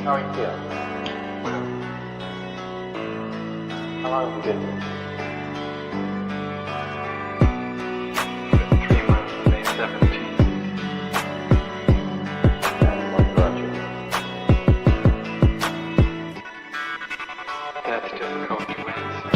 How are you feeling? How long have you been here? 3 months, May 17th. And what brought you? That's difficult to answer.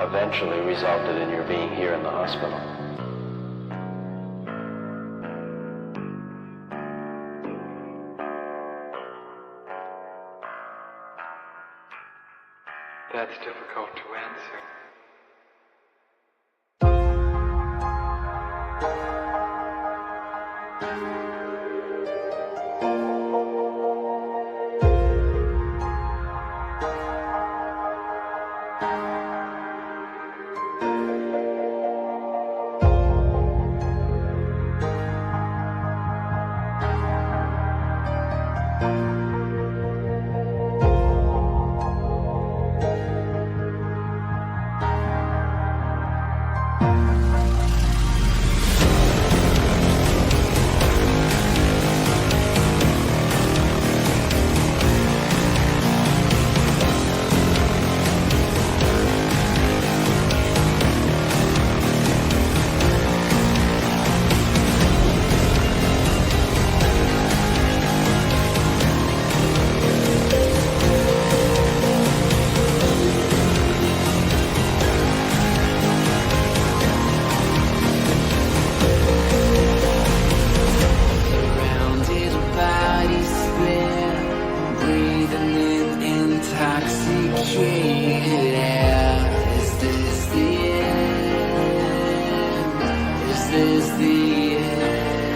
Eventually resulted in your being here in the hospital. That's difficult to answer. this the end?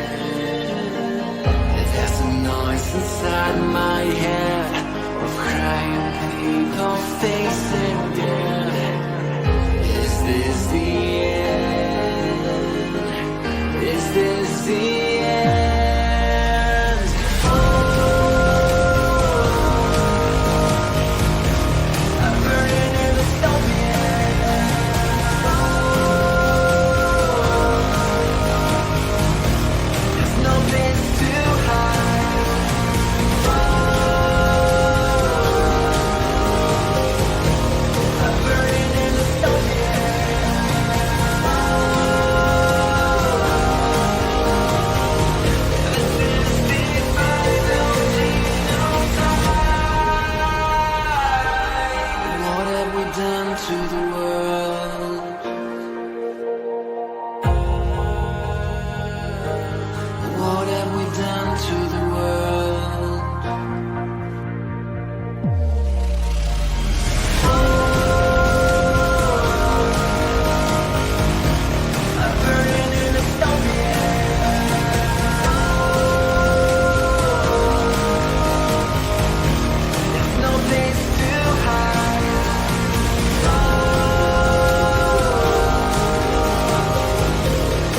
There's a noise inside my head of crying people facing death. Is this the end? Is this the end? Oh, I'm burning in the dystopia. There's no place to hide. I'm burning in the dystopia. What have we done to the world? What have we done to the world? I'm burning in the dystopia. There's no place to hide.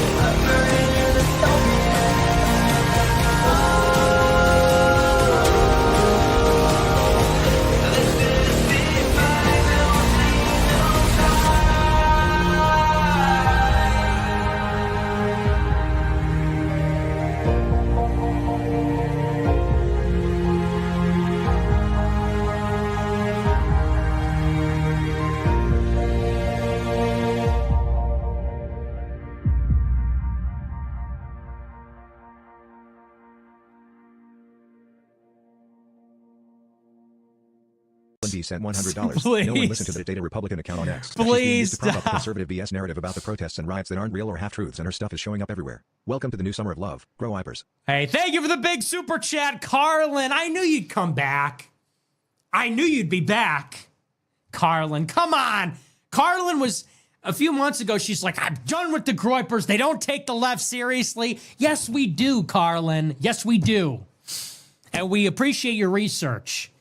I'm burning in the dystopia. This is the final scene of B sent $100. No one Please. listened to the Data Republican account on X. Please She's being used to prop up the stop. conservative BS narrative about the protests and riots that aren't real or half-truths, and her stuff is showing up everywhere. Welcome to the new summer of love. Grow Wipers. Hey, thank you for the big super chat, Karlyn. I knew you'd come back. I knew you'd be back. Karlyn, come on. Karlyn was, a few months ago, she's like, I'm done with the Groypers. They don't take the left seriously. Yes, we do, Karlyn. Yes, we do. And we appreciate your research.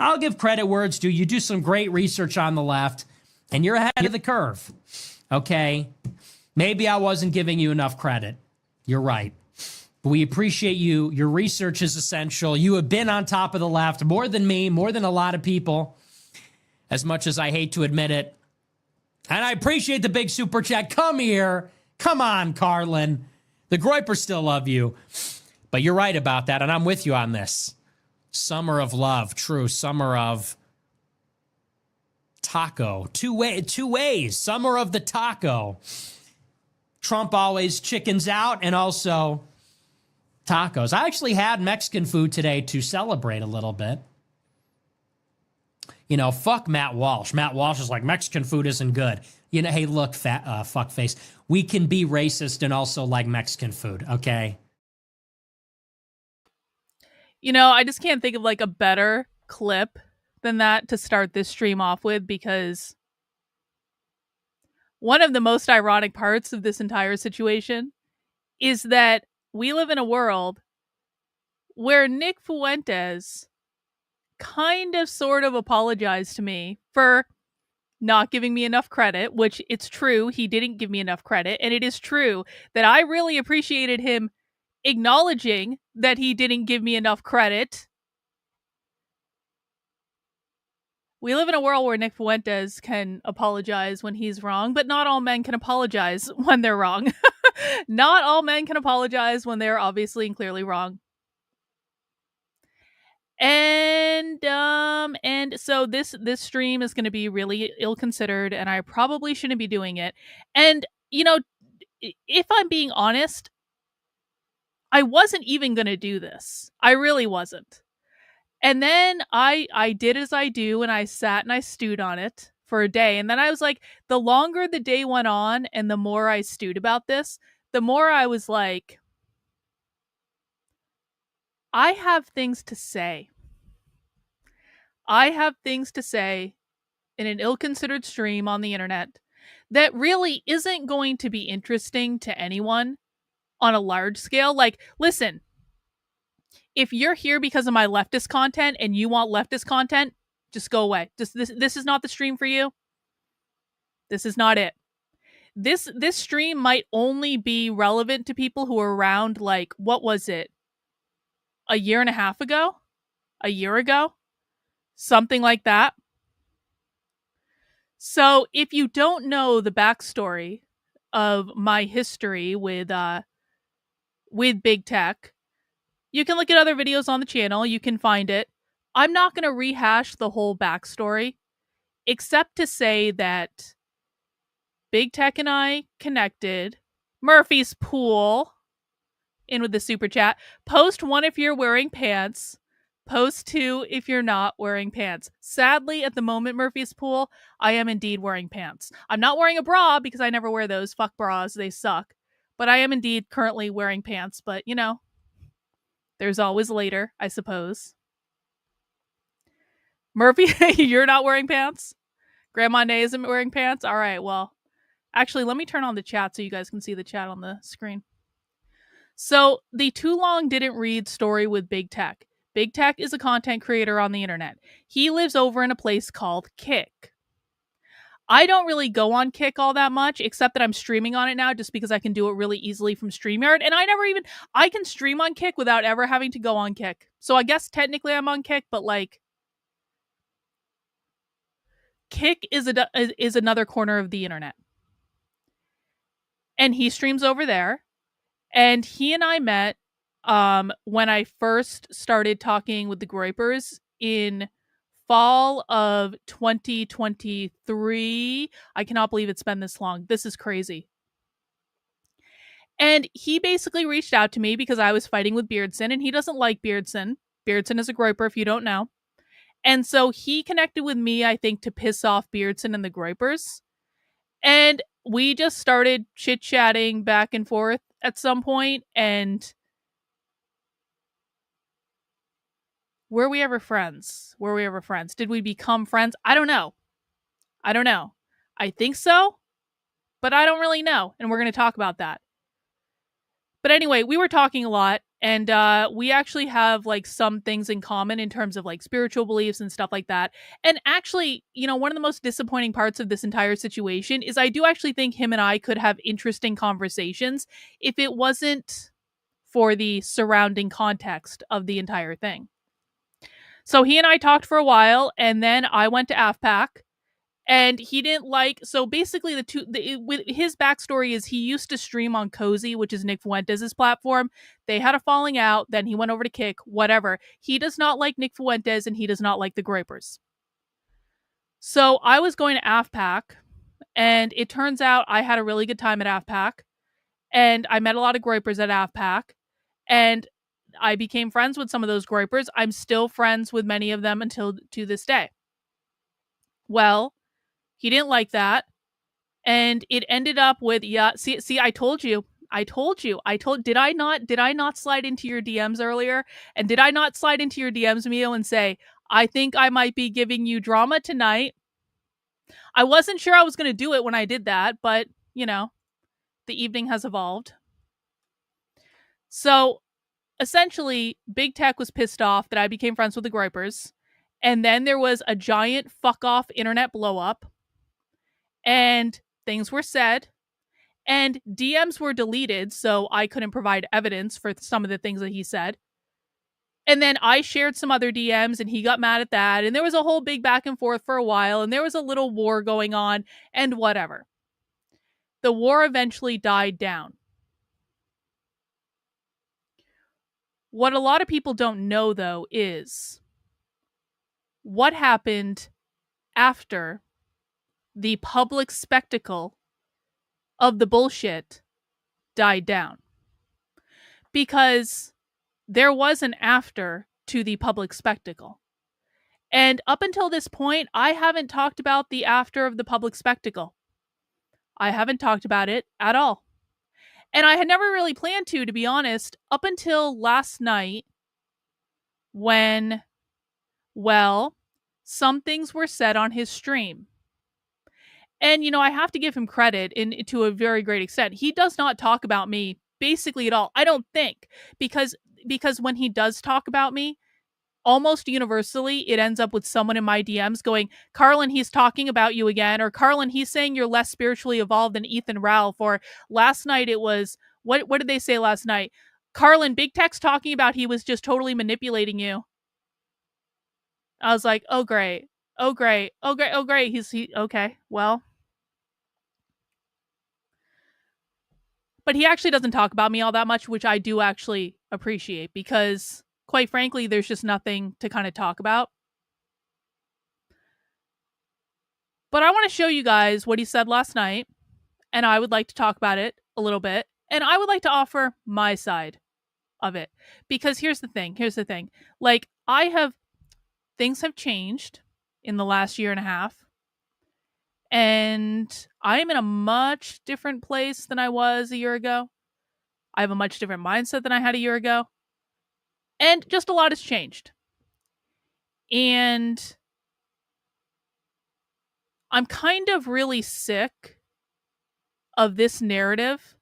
I'll give credit where it's due. You do some great research on the left, and you're ahead of the curve. Okay? Maybe I wasn't giving you enough credit. You're right. But we appreciate you. Your research is essential. You have been on top of the left more than me, more than a lot of people, as much as I hate to admit it. And I appreciate the big super chat. Come here. Come on, Karlyn. The Groypers still love you. But you're right about that, and I'm with you on this. Summer of love, true. Summer of taco. Two ways. Summer of the taco. Trump always chickens out, and also tacos. I actually had Mexican food today to celebrate a little bit. You know, fuck Matt Walsh. Matt Walsh is like, Mexican food isn't good. You know, hey, look, fuckface. We can be racist and also like Mexican food, okay? You know, I just can't think of like a better clip than that to start this stream off with, because one of the most ironic parts of this entire situation is that we live in a world where Nick Fuentes kind of sort of apologized to me for not giving me enough credit, which it's true, he didn't give me enough credit, and it is true that I really appreciated him acknowledging that he didn't give me enough credit. We live in a world where Nick Fuentes can apologize when he's wrong, but not all men can apologize when they're wrong. Not all men can apologize when they're obviously and clearly wrong. And so this stream is going to be really ill-considered, and I probably shouldn't be doing it. And, you know, if I'm being honest, I wasn't even going to do this. I really wasn't. And then I did as I do, and I sat and I stewed on it for a day. And then I was like, the longer the day went on and the more I stewed about this, the more I was like, I have things to say. I have things to say in an ill-considered stream on the internet that really isn't going to be interesting to anyone on a large scale. Like, listen, if you're here because of my leftist content and you want leftist content, just go away. This is not the stream for you. This is not it. This stream might only be relevant to people who are around, like, what was it? A year and a half ago? A year ago? Something like that. So if you don't know the backstory of my history with BigTech, you can look at other videos on the channel. You can find it. I'm not going to rehash the whole backstory, except to say that BigTech and I connected. Murphy's Pool, in with the super chat. Post 1 if you're wearing pants. Post 2 if you're not wearing pants. Sadly, at the moment, Murphy's Pool, I am indeed wearing pants. I'm not wearing a bra because I never wear those. Fuck bras, they suck. But I am indeed currently wearing pants. But, you know, there's always later, I suppose. Murphy, you're not wearing pants? Grandma Nay isn't wearing pants? All right, well, actually, let me turn on the chat so you guys can see the chat on the screen. So, the Too Long Didn't Read story with BigTech. BigTech is a content creator on the internet. He lives over in a place called Kick. I don't really go on Kick all that much, except that I'm streaming on it now just because I can do it really easily from StreamYard. And I can stream on Kick without ever having to go on Kick. So I guess technically I'm on Kick, but like, Kick is another corner of the internet. And he streams over there. And he and I met when I first started talking with the Groypers in fall of 2023. I cannot believe it's been this long. This is crazy. And he basically reached out to me because I was fighting with Beardson, and he doesn't like Beardson. Beardson is a Groyper, if you don't know. And so he connected with me, I think, to piss off Beardson and the Groypers. And we just started chit-chatting back and forth at some point, and were we ever friends? Did we become friends? I don't know. I think so, but I don't really know, and we're going to talk about that. But anyway, we were talking a lot, and we actually have like some things in common in terms of like spiritual beliefs and stuff like that. And actually, you know, one of the most disappointing parts of this entire situation is I do actually think him and I could have interesting conversations if it wasn't for the surrounding context of the entire thing. So he and I talked for a while, and then I went to AFPAC. And he didn't like, so basically with his backstory is he used to stream on Cozy, which is Nick Fuentes' platform. They had a falling out, then he went over to Kick, whatever. He does not like Nick Fuentes, and he does not like the Groypers. So I was going to AFPAC, and it turns out I had a really good time at AFPAC, and I met a lot of Groypers at AFPAC, and I became friends with some of those Groypers. I'm still friends with many of them until to this day. Well, he didn't like that. And it ended up with, see, I told you, did I not slide into your DMs earlier? And did I not slide into your DMs, Mio, and say, I think I might be giving you drama tonight? I wasn't sure I was going to do it when I did that, but, you know, the evening has evolved. So, essentially, BigTech was pissed off that I became friends with the Groypers. And then there was a giant fuck-off internet blow-up. And things were said, and DMs were deleted, so I couldn't provide evidence for some of the things that he said. And then I shared some other DMs, and he got mad at that, and there was a whole big back and forth for a while, and there was a little war going on, and whatever. The war eventually died down. What a lot of people don't know, though, is what happened after the public spectacle of the bullshit died down. Because there was an after to the public spectacle. And up until this point, I haven't talked about the after of the public spectacle. I haven't talked about it at all. And I had never really planned to be honest, up until last night when, well, some things were said on his stream. And, I have to give him credit to a very great extent. He does not talk about me basically at all. I don't think, because when he does talk about me, almost universally, it ends up with someone in my DMs going, Karlyn, he's talking about you again, or Karlyn, he's saying you're less spiritually evolved than Ethan Ralph, or last night it was, what did they say last night? Karlyn, BigTech's talking about he was just totally manipulating you. I was like, oh, great. Oh, great. Oh, great. Oh, great. Okay, well. But he actually doesn't talk about me all that much, which I do actually appreciate, because quite frankly, there's just nothing to kind of talk about. But I want to show you guys what he said last night, and I would like to talk about it a little bit, and I would like to offer my side of it. Because here's the thing. Like, things have changed in the last year and a half, and I'm in a much different place than I was a year ago. I have a much different mindset than I had a year ago. And just a lot has changed. And I'm kind of really sick of this narrative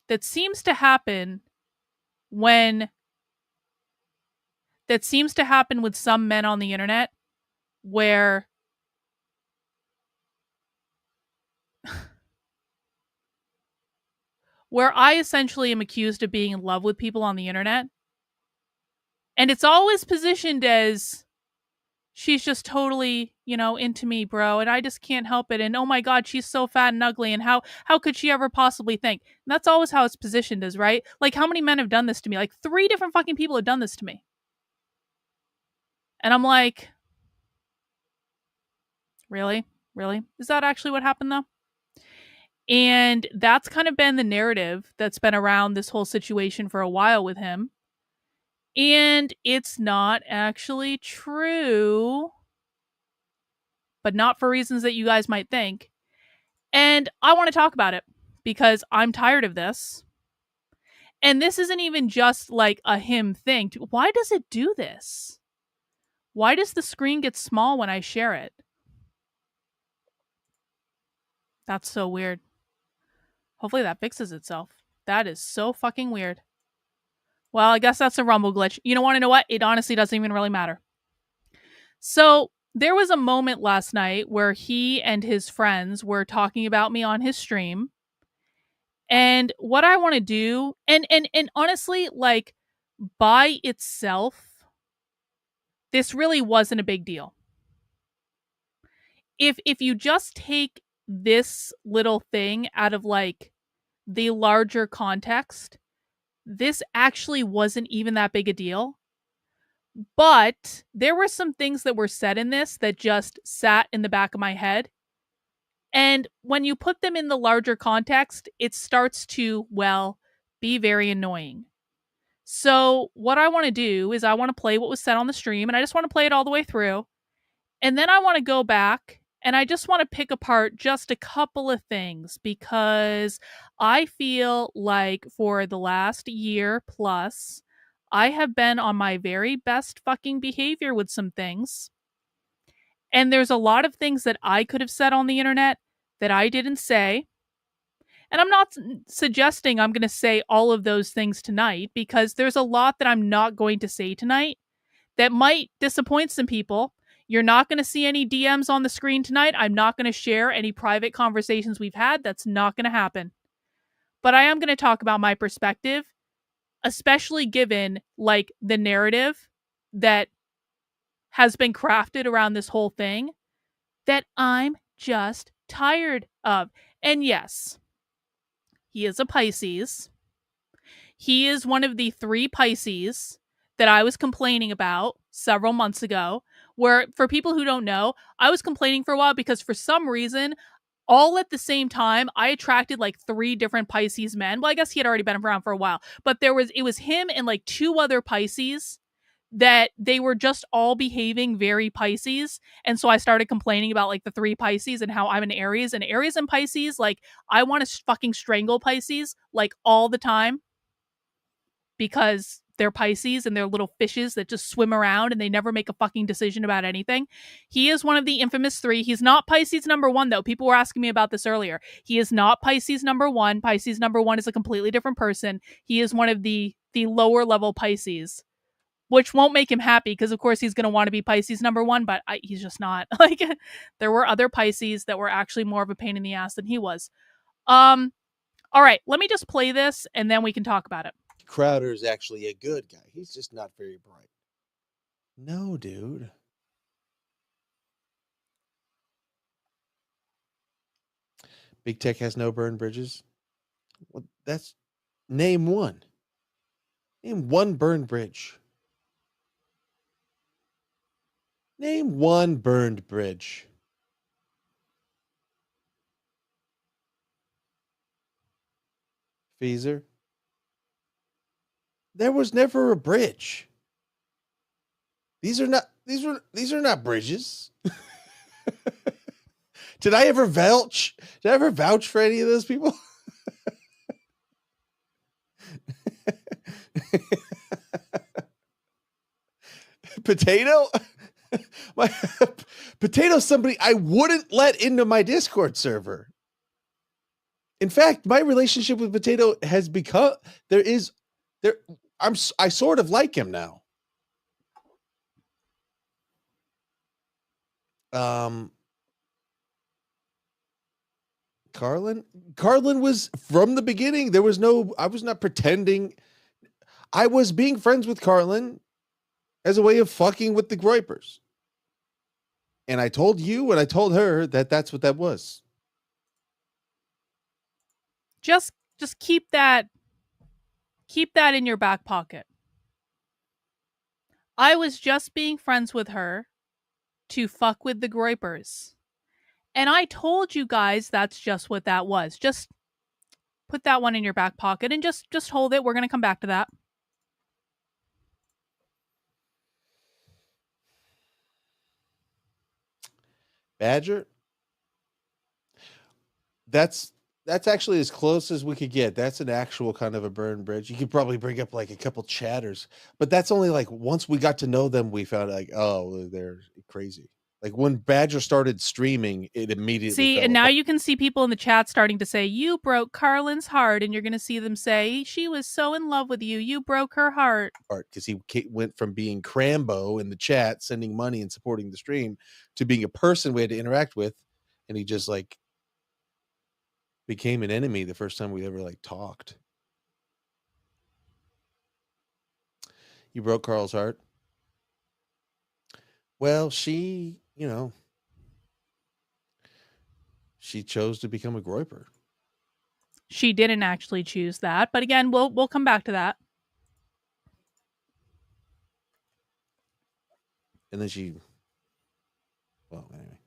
that seems to happen with some men on the internet, where I essentially am accused of being in love with people on the internet. And it's always positioned as, she's just totally, into me, bro, and I just can't help it. And oh my God, she's so fat and ugly, and how could she ever possibly think? And that's always how it's positioned as, right? Like, how many men have done this to me? Like, 3 different fucking people have done this to me. And I'm like, really? Really? Is that actually what happened, though? And that's kind of been the narrative that's been around this whole situation for a while with him. And it's not actually true, but not for reasons that you guys might think. And I want to talk about it because I'm tired of this. And this isn't even just like a him thing. Why does it do this? Why does the screen get small when I share it? That's so weird. Hopefully that fixes itself. That is so fucking weird. Well, I guess that's a Rumble glitch. You don't want to know what? It honestly doesn't even really matter. So there was a moment last night where he and his friends were talking about me on his stream. And what I want to do, and honestly, like, by itself, this really wasn't a big deal. If you just take this little thing out of like the larger context, this actually wasn't even that big a deal. But there were some things that were said in this that just sat in the back of my head. And when you put them in the larger context, it starts to, well, be very annoying. So what I want to do is I want to play what was said on the stream, and I just want to play it all the way through. And then I want to go back and I just want to pick apart just a couple of things, because I feel like for the last year plus, I have been on my very best fucking behavior with some things. And there's a lot of things that I could have said on the internet that I didn't say. And I'm not suggesting I'm going to say all of those things tonight, because there's a lot that I'm not going to say tonight that might disappoint some people. You're not going to see any DMs on the screen tonight. I'm not going to share any private conversations we've had. That's not going to happen. But I am going to talk about my perspective, especially given like the narrative that has been crafted around this whole thing that I'm just tired of. And yes, he is a Pisces. He is one of the 3 Pisces that I was complaining about several months ago, where, for people who don't know, I was complaining for a while because for some reason, all at the same time, I attracted like 3 different Pisces men. Well, I guess he had already been around for a while, but it was him and like 2 other Pisces that they were just all behaving very Pisces. And so I started complaining about like the 3 Pisces and how I'm an Aries, and Aries and Pisces, like, I want to fucking strangle Pisces like all the time, because they're Pisces and they're little fishes that just swim around and they never make a fucking decision about anything. He is one of the infamous 3. He's not Pisces number 1, though. People were asking me about this earlier. He is not Pisces number 1. Pisces number 1 is a completely different person. He is one of the lower level Pisces, which won't make him happy because, of course, he's going to want to be Pisces number 1, but he's just not. Like, there were other Pisces that were actually more of a pain in the ass than he was. All right, let me just play this and then we can talk about it. Crowder is actually a good guy. He's just not very bright. No, dude. Big Tech has no burned bridges. Well, that's name one. Name one burned bridge. Name one burned bridge. Feezer. There was never a bridge. These are not bridges. Did I ever vouch? Did I ever vouch for any of those people? Potato? My Potato, somebody I wouldn't let into my Discord server. In fact, my relationship with Potato has become I sort of like him now. Karlyn was from the beginning. I was not pretending. I was being friends with Karlyn as a way of fucking with the Groypers. And I told you and I told her that that's what that was. Just keep that in your back pocket. I was just being friends with her to fuck with the Groypers. And I told you guys that's just what that was. Just put that one in your back pocket and just hold it. We're going to come back to that. Badger? That's actually as close as we could get. That's an actual kind of a burn bridge. You could probably bring up like a couple chatters, but that's only like once we got to know them, we found like, oh, they're crazy. Like when Badger started streaming, it immediately see, fell and now apart. you can see people in the chat starting to say, you broke Karlyn's heart, and you're going to see them say, she was so in love with you, you broke her heart. Because he went from being Crambo in the chat, sending money and supporting the stream, to being a person we had to interact with, and he just like became an enemy the first time we ever like talked. You broke Carl's heart. Well, she, she chose to become a Groyper. She didn't actually choose that, but again, we'll come back to that. And then well, anyway.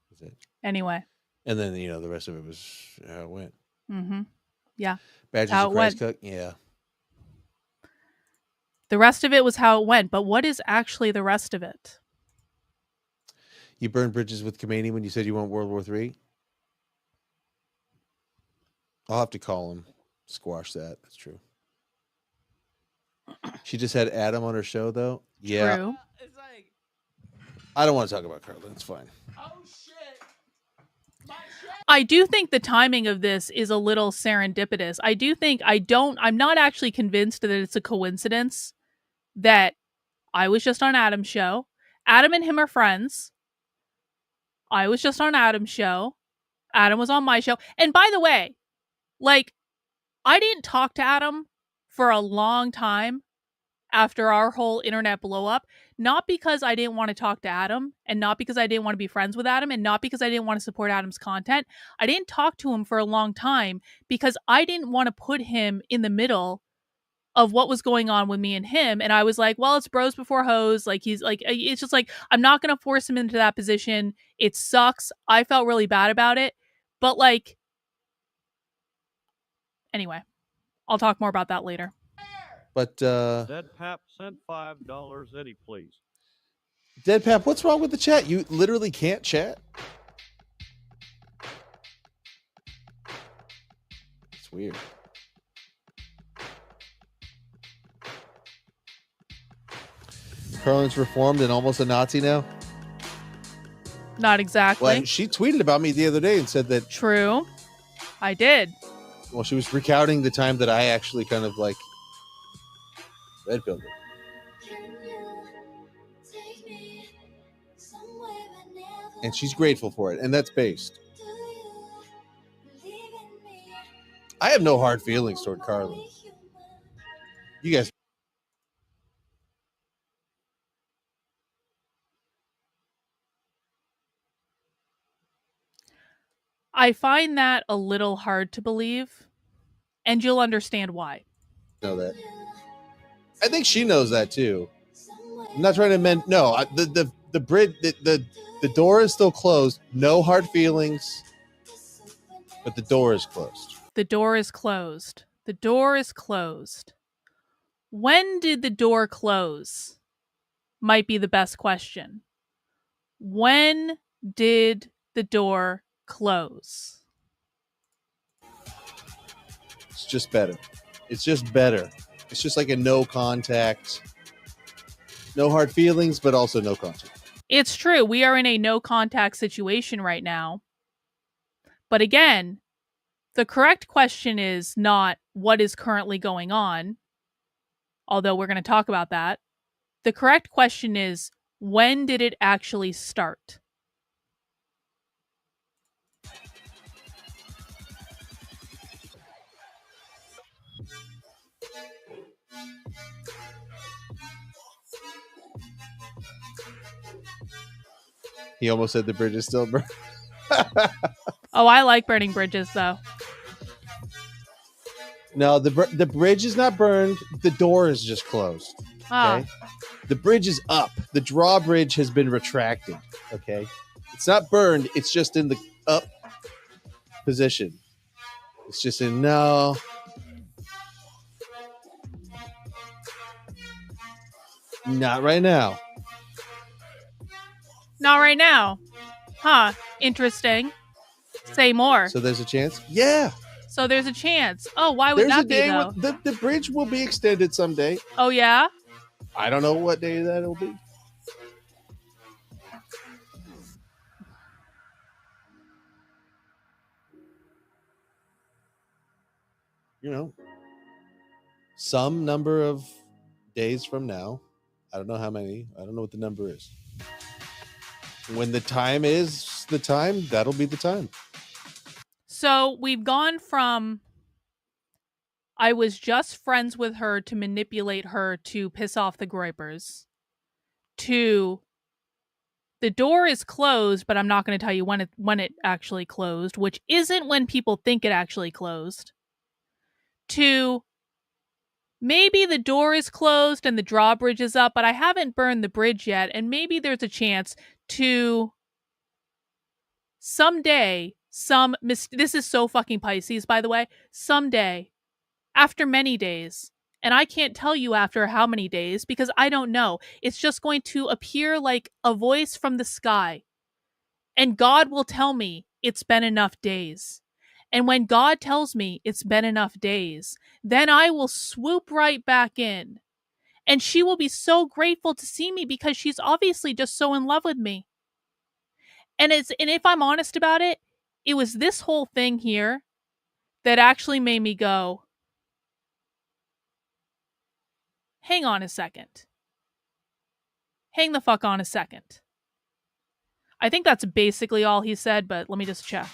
That's it. Anyway. And then, the rest of it was how it went. Mm-hmm. Yeah. Badger's how a it Christ went. cook. Yeah. The rest of it was how it went, but what is actually the rest of it? You burned bridges with Khomeini when you said you want World War III? I'll have to call him. Squash that. That's true. She just had Adam on her show, though. Yeah. True. I don't want to talk about Karlyn. It's fine. I do think the timing of this is a little serendipitous. I'm not actually convinced that it's a coincidence that I was just on Adam's show. Adam and him are friends. I was just on Adam's show. Adam was on my show. And by the way, I didn't talk to Adam for a long time after our whole internet blow up, not because I didn't want to talk to Adam, and not because I didn't want to be friends with Adam, and not because I didn't want to support Adam's content. I didn't talk to him for a long time because I didn't want to put him in the middle of what was going on with me and him. And I was like, well, it's bros before hoes. It's just like, I'm not going to force him into that position. It sucks. I felt really bad about it. But anyway, I'll talk more about that later. But Dead Pap sent $5. Eddie, please. Dead Pap, what's wrong with the chat? You literally can't chat? It's weird. Karlyn's reformed and almost a Nazi now. Not exactly. Well, she tweeted about me the other day and said that. True. I did. Well, she was recounting the time that I actually kind of like red pilled her. And she's grateful for it, and that's based. I have no hard feelings toward Karlyn. You guys. I find that a little hard to believe, and you'll understand why. Know that. I think she knows that too. I'm not trying to amend. No, the bridge, the door is still closed. No hard feelings, but the door is closed. The door is closed. The door is closed. When did the door close? Might be the best question. When did the door close? It's just better. It's just better. It's just like a no contact, no hard feelings, but also no contact. It's true. We are in a no contact situation right now. But again, the correct question is not what is currently going on, although we're going to talk about that. The correct question is, when did it actually start? He almost said the bridge is still burning. Oh, I like burning bridges, though. No, the bridge is not burned. The door is just closed. Okay? The bridge is up. The drawbridge has been retracted. Okay? It's not burned. It's just in the up position. It's just in no. Not right now. Not right now. Huh. Interesting. Say more. So there's a chance? Yeah. So there's a chance. Oh, why would There's a that be, day though? the bridge will be extended someday. Oh, yeah? I don't know what day that'll be. You know, some number of days from now. I don't know how many. I don't know what the number is. When the time is the time, that'll be the time. So we've gone from I was just friends with her to manipulate her to piss off the Groypers to the door is closed, but I'm not going to tell you when it actually closed, which isn't when people think it actually closed, to maybe the door is closed and the drawbridge is up, but I haven't burned the bridge yet, and maybe there's a chance to someday, this is so fucking Pisces, by the way, someday, after many days, and I can't tell you after how many days because I don't know. It's just going to appear like a voice from the sky. And God will tell me it's been enough days. And when God tells me it's been enough days, then I will swoop right back in. And she will be so grateful to see me because she's obviously just so in love with me. And if I'm honest about it, it was this whole thing here that actually made me go, hang on a second. Hang the fuck on a second. I think that's basically all he said, but let me just check.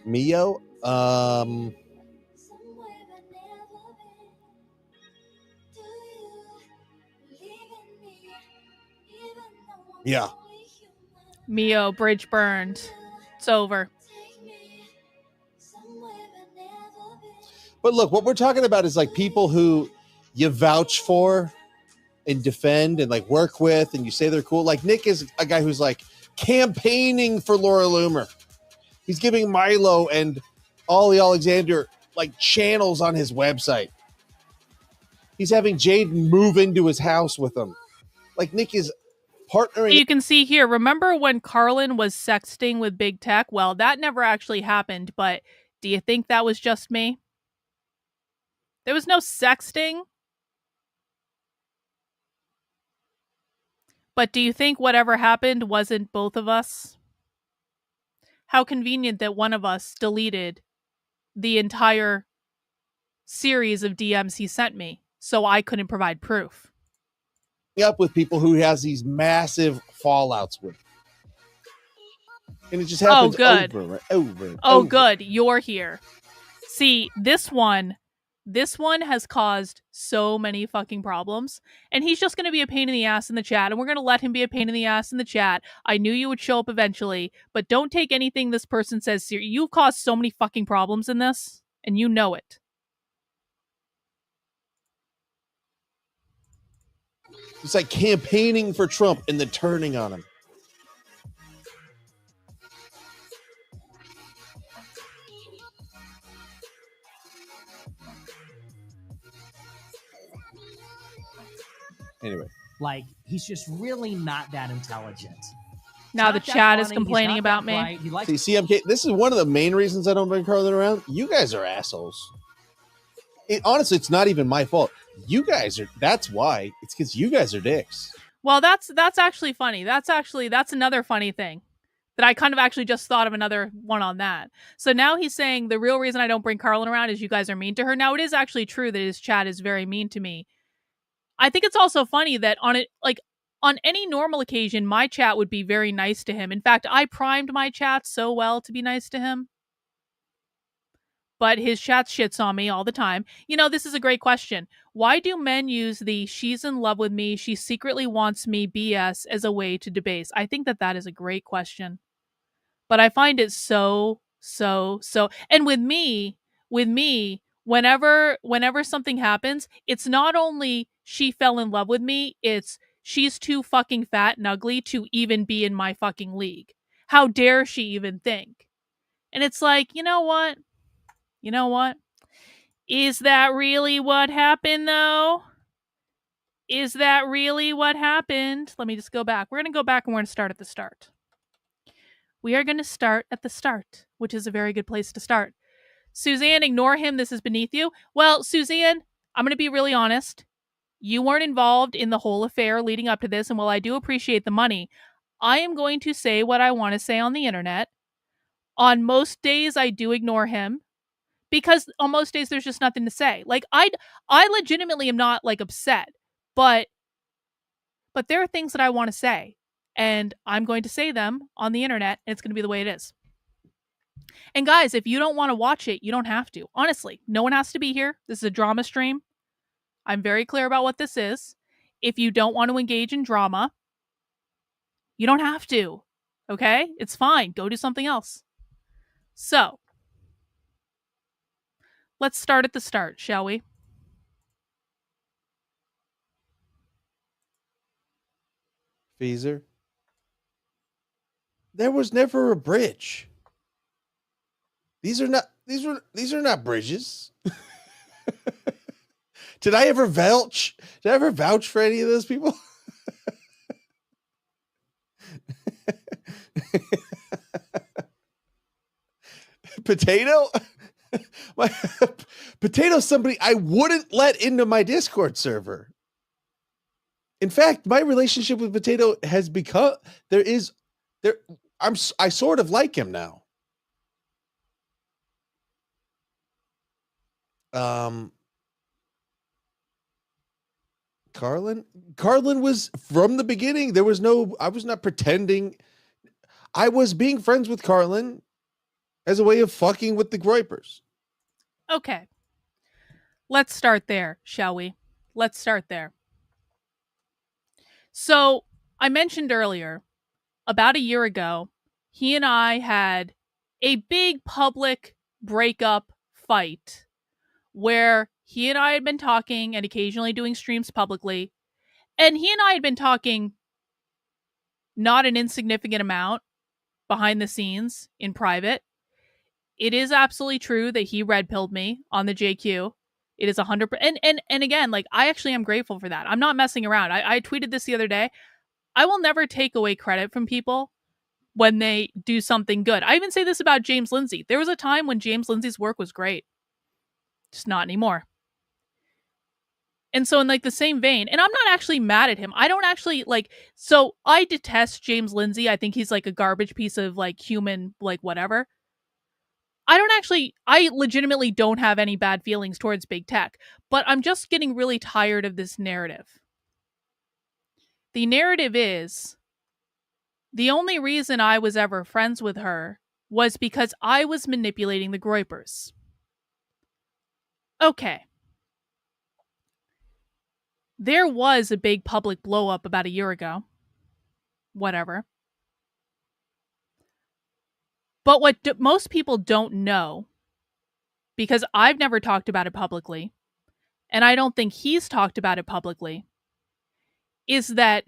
Mio, yeah. Mio, bridge burned. It's over. But look, what we're talking about is like people who you vouch for and defend and like work with and you say they're cool. Like Nick is a guy who's like campaigning for Laura Loomer. He's giving Milo and Ollie Alexander like channels on his website. He's having Jaden move into his house with him. Like Nick is partnering. You can see here, remember when Karlyn was sexting with BigTech? Well, that never actually happened, but do you think that was just me? There was no sexting. But do you think whatever happened wasn't both of us? How convenient that one of us deleted the entire series of DMs he sent me, so I couldn't provide proof. Up with people who he has these massive fallouts with. And it just happens good. over and over and Oh, over. good. You're here. See, this one has caused so many fucking problems, and he's just going to be a pain in the ass in the chat, and we're going to let him be a pain in the ass in the chat. I knew you would show up eventually, but don't take anything this person says seriously. You've caused so many fucking problems in this, and you know it. It's like campaigning for Trump and then turning on him. Anyway. Like, he's just really not that intelligent. Now the Not that chat is funny, he's complaining not about that me. bright. He likes See, CMK, this is one of the main reasons I don't bring Karlyn around. You guys are assholes. Honestly, it's not even my fault. You guys are, that's why. It's because you guys are dicks. Well, that's actually funny. That's another funny thing that I kind of actually just thought of another one on that. So now he's saying the real reason I don't bring Karlyn around is you guys are mean to her. Now it is actually true that his chat is very mean to me. I think it's also funny that on any normal occasion, my chat would be very nice to him. In fact, I primed my chat so well to be nice to him. But his chat shits on me all the time. You know, this is a great question. Why do men use the "she's in love with me, she secretly wants me" BS as a way to debase? I think that is a great question. But I find it so. And with me, whenever something happens, it's not only she fell in love with me, it's she's too fucking fat and ugly to even be in my fucking league. How dare she even think? And it's like, you know what? Is that really what happened, though? Is that really what happened? Let me just go back. We're going to go back and we're going to start at the start. We are going to start at the start, which is a very good place to start. Suzanne, ignore him. This is beneath you. Well, Suzanne, I'm going to be really honest. You weren't involved in the whole affair leading up to this, and while I do appreciate the money, I am going to say what I want to say on the internet. On most days, I do ignore him. Because on most days there's just nothing to say. Like I legitimately am not like upset, but there are things that I want to say, and I'm going to say them on the internet, and it's going to be the way it is. And guys, if you don't want to watch it, you don't have to. Honestly, no one has to be here. This is a drama stream. I'm very clear about what this is. If you don't want to engage in drama, you don't have to. Okay? It's fine. Go do something else. So, let's start at the start, shall we? Feezer. There was never a bridge. These are not bridges. Did I ever vouch? Did I ever vouch for any of those people? Potato? Potato's somebody I wouldn't let into my Discord server. In fact, my relationship with Potato has become I sort of like him now. Karlyn was from the beginning. I was not pretending. I was being friends with Karlyn as a way of fucking with the Groypers. Okay. Let's start there, shall we? Let's start there. So, I mentioned earlier, about a year ago, he and I had a big public breakup fight where he and I had been talking and occasionally doing streams publicly, and he and I had been talking not an insignificant amount behind the scenes in private. It is absolutely true that he red-pilled me on the JQ. It is 100%. And again, like, I actually am grateful for that. I'm not messing around. I tweeted this the other day. I will never take away credit from people when they do something good. I even say this about James Lindsay. There was a time when James Lindsay's work was great. Just not anymore. And so in like the same vein, and I'm not actually mad at him. I don't actually so I detest James Lindsay. I think he's like a garbage piece of like human, like whatever. I legitimately don't have any bad feelings towards big tech, but I'm just getting really tired of this narrative. The narrative is the only reason I was ever friends with her was because I was manipulating the Groypers. Okay. There was a big public blow up about a year ago. Whatever. But what most people don't know, because I've never talked about it publicly, and I don't think he's talked about it publicly, is that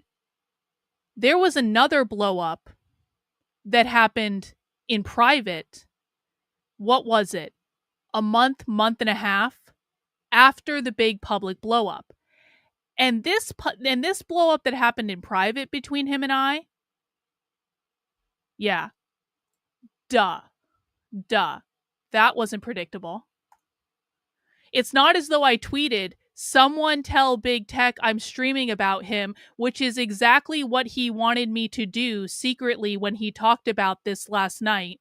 there was another blow up that happened in private. What was it? A month and a half after the big public blow up. And this blow up that happened in private between him and I, yeah, duh. That wasn't predictable. It's not as though I tweeted, "Someone tell Big Tech I'm streaming about him," which is exactly what he wanted me to do secretly when he talked about this last night.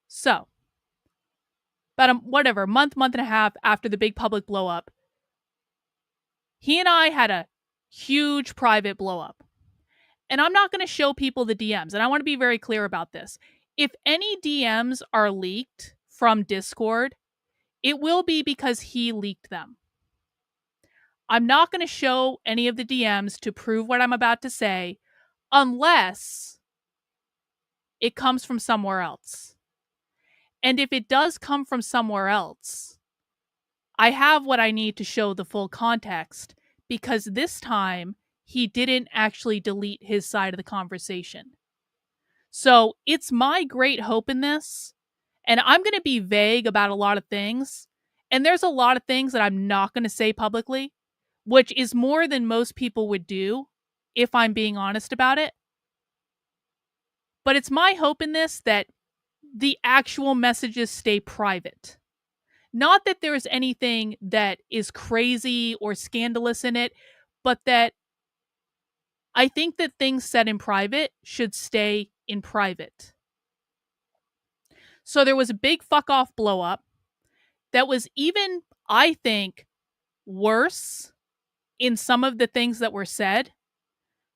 So, about a month and a half after the big public blow up, he and I had a huge private blow up. And I'm not going to show people the DMs, and I want to be very clear about this. If any DMs are leaked from Discord, it will be because he leaked them. I'm not going to show any of the DMs to prove what I'm about to say unless it comes from somewhere else. And if it does come from somewhere else, I have what I need to show the full context, because this time he didn't actually delete his side of the conversation. So it's my great hope in this, and I'm going to be vague about a lot of things, and there's a lot of things that I'm not going to say publicly, which is more than most people would do if I'm being honest about it. But it's my hope in this that the actual messages stay private. Not that there is anything that is crazy or scandalous in it, but that I think that things said in private should stay in private. So there was a big fuck off blow up that was even, I think, worse in some of the things that were said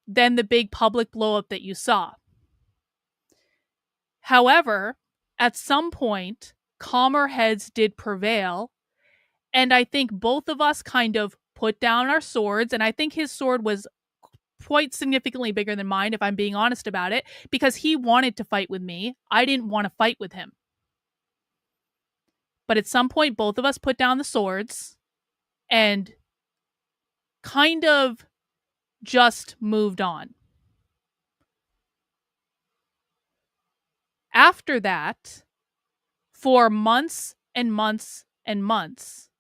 than the big public blow up that you saw. However, at some point, calmer heads did prevail, and I think both of us kind of put down our swords, and I think his sword was quite significantly bigger than mine, if I'm being honest about it, because he wanted to fight with me. I didn't want to fight with him. But at some point, both of us put down the swords and kind of just moved on. After that, for months and months and months,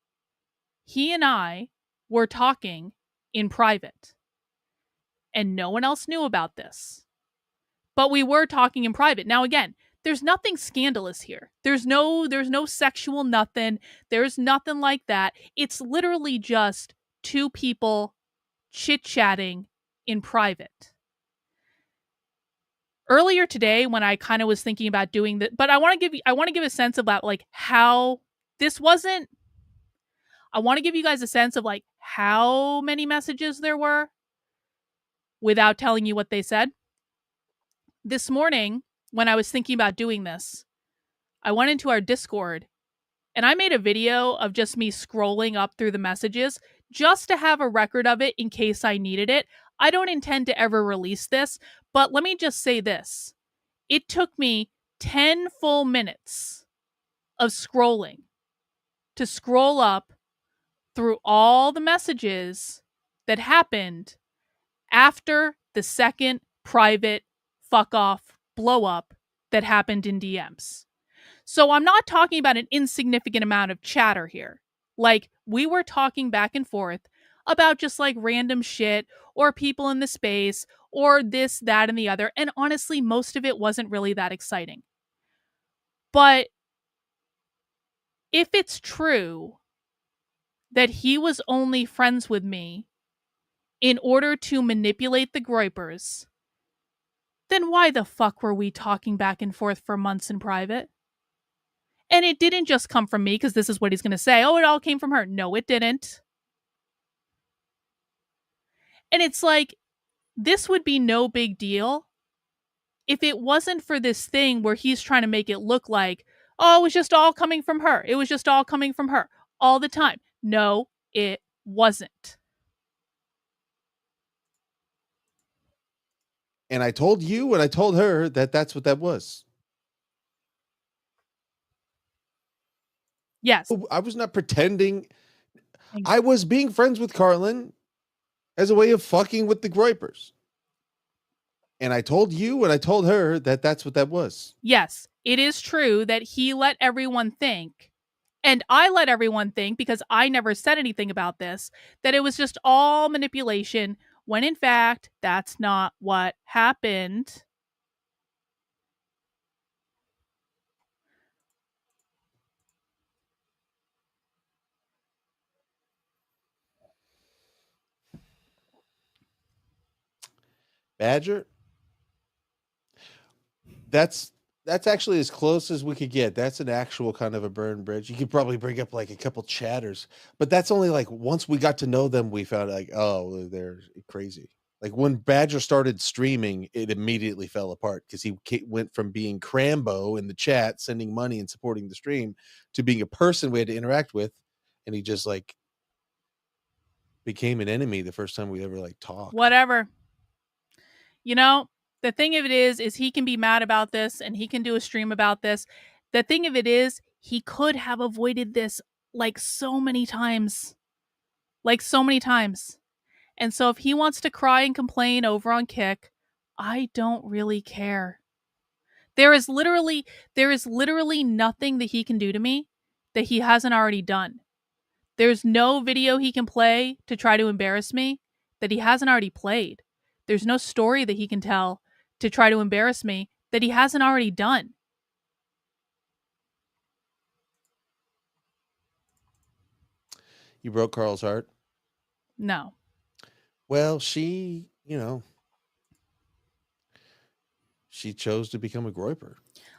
he and I were talking in private. And no one else knew about this. But we were talking in private. Now, again, there's nothing scandalous here. There's no sexual nothing. There's nothing like that. It's literally just two people chit-chatting in private. Earlier today, when I kind of was thinking about doing that, but I want to give a sense about like how this wasn't. I want to give you guys a sense of like how many messages there were without telling you what they said. This morning, when I was thinking about doing this, I went into our Discord and I made a video of just me scrolling up through the messages just to have a record of it in case I needed it. I don't intend to ever release this, but let me just say this. It took me 10 full minutes of scrolling to scroll up through all the messages that happened after the second private fuck off blow up that happened in DMs. So I'm not talking about an insignificant amount of chatter here. Like, we were talking back and forth about just like random shit or people in the space or this, that, and the other. And honestly, most of it wasn't really that exciting. But if it's true that he was only friends with me in order to manipulate the groypers, then why the fuck were we talking back and forth for months in private? And it didn't just come from me, because this is what he's going to say. Oh, it all came from her. No, it didn't. And it's like, this would be no big deal if it wasn't for this thing where he's trying to make it look like, oh, it was just all coming from her. It was just all coming from her all the time. No, it wasn't. And I told you and I told her that that's what that was. Yes. I was not pretending. I was being friends with Karlyn as a way of fucking with the groypers. And I told you and I told her that that's what that was. Yes, it is true that he let everyone think, and I let everyone think, because I never said anything about this, that it was just all manipulation, when in fact, that's not what happened. Badger? That's actually as close as we could get. That's an actual kind of a burn bridge. You could probably bring up like a couple chatters, but that's only like once we got to know them, we found like, oh, they're crazy. Like when Badger started streaming, it immediately fell apart because he went from being Crambo in the chat, sending money and supporting the stream, to being a person we had to interact with. And he just like became an enemy the first time we ever like talked. Whatever. You know, the thing of it is he can be mad about this and he can do a stream about this. The thing of it is, he could have avoided this like so many times. Like so many times. And so if he wants to cry and complain over on Kick, I don't really care. There is literally nothing that he can do to me that he hasn't already done. There's no video he can play to try to embarrass me that he hasn't already played. There's no story that he can tell to try to embarrass me that he hasn't already done. You broke Carl's heart? No. Well, she, she chose to become a groyper.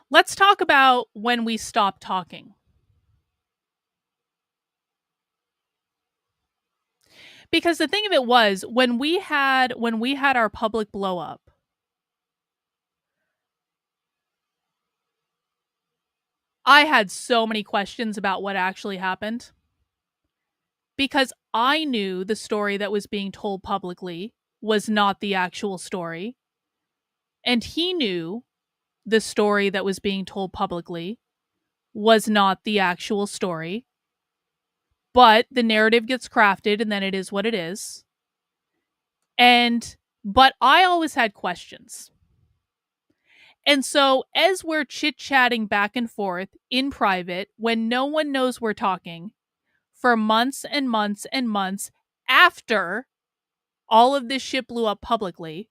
Let's talk about when we stopped talking. Because the thing of it was, when we had our public blow up, I had so many questions about what actually happened. Because I knew the story that was being told publicly was not the actual story. And he knew the story that was being told publicly was not the actual story. But the narrative gets crafted and then it is what it is. But I always had questions. And so as we're chit-chatting back and forth in private, when no one knows we're talking, for months and months and months after all of this shit blew up publicly,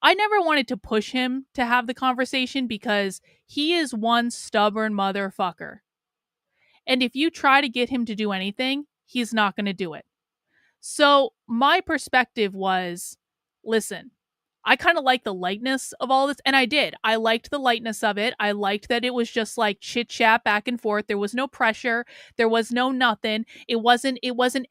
I never wanted to push him to have the conversation because he is one stubborn motherfucker. And if you try to get him to do anything, he's not going to do it. So my perspective was, listen, I kind of like the lightness of all this. And I did. I liked the lightness of it. I liked that it was just like chit chat back and forth. There was no pressure. There was no nothing. It wasn't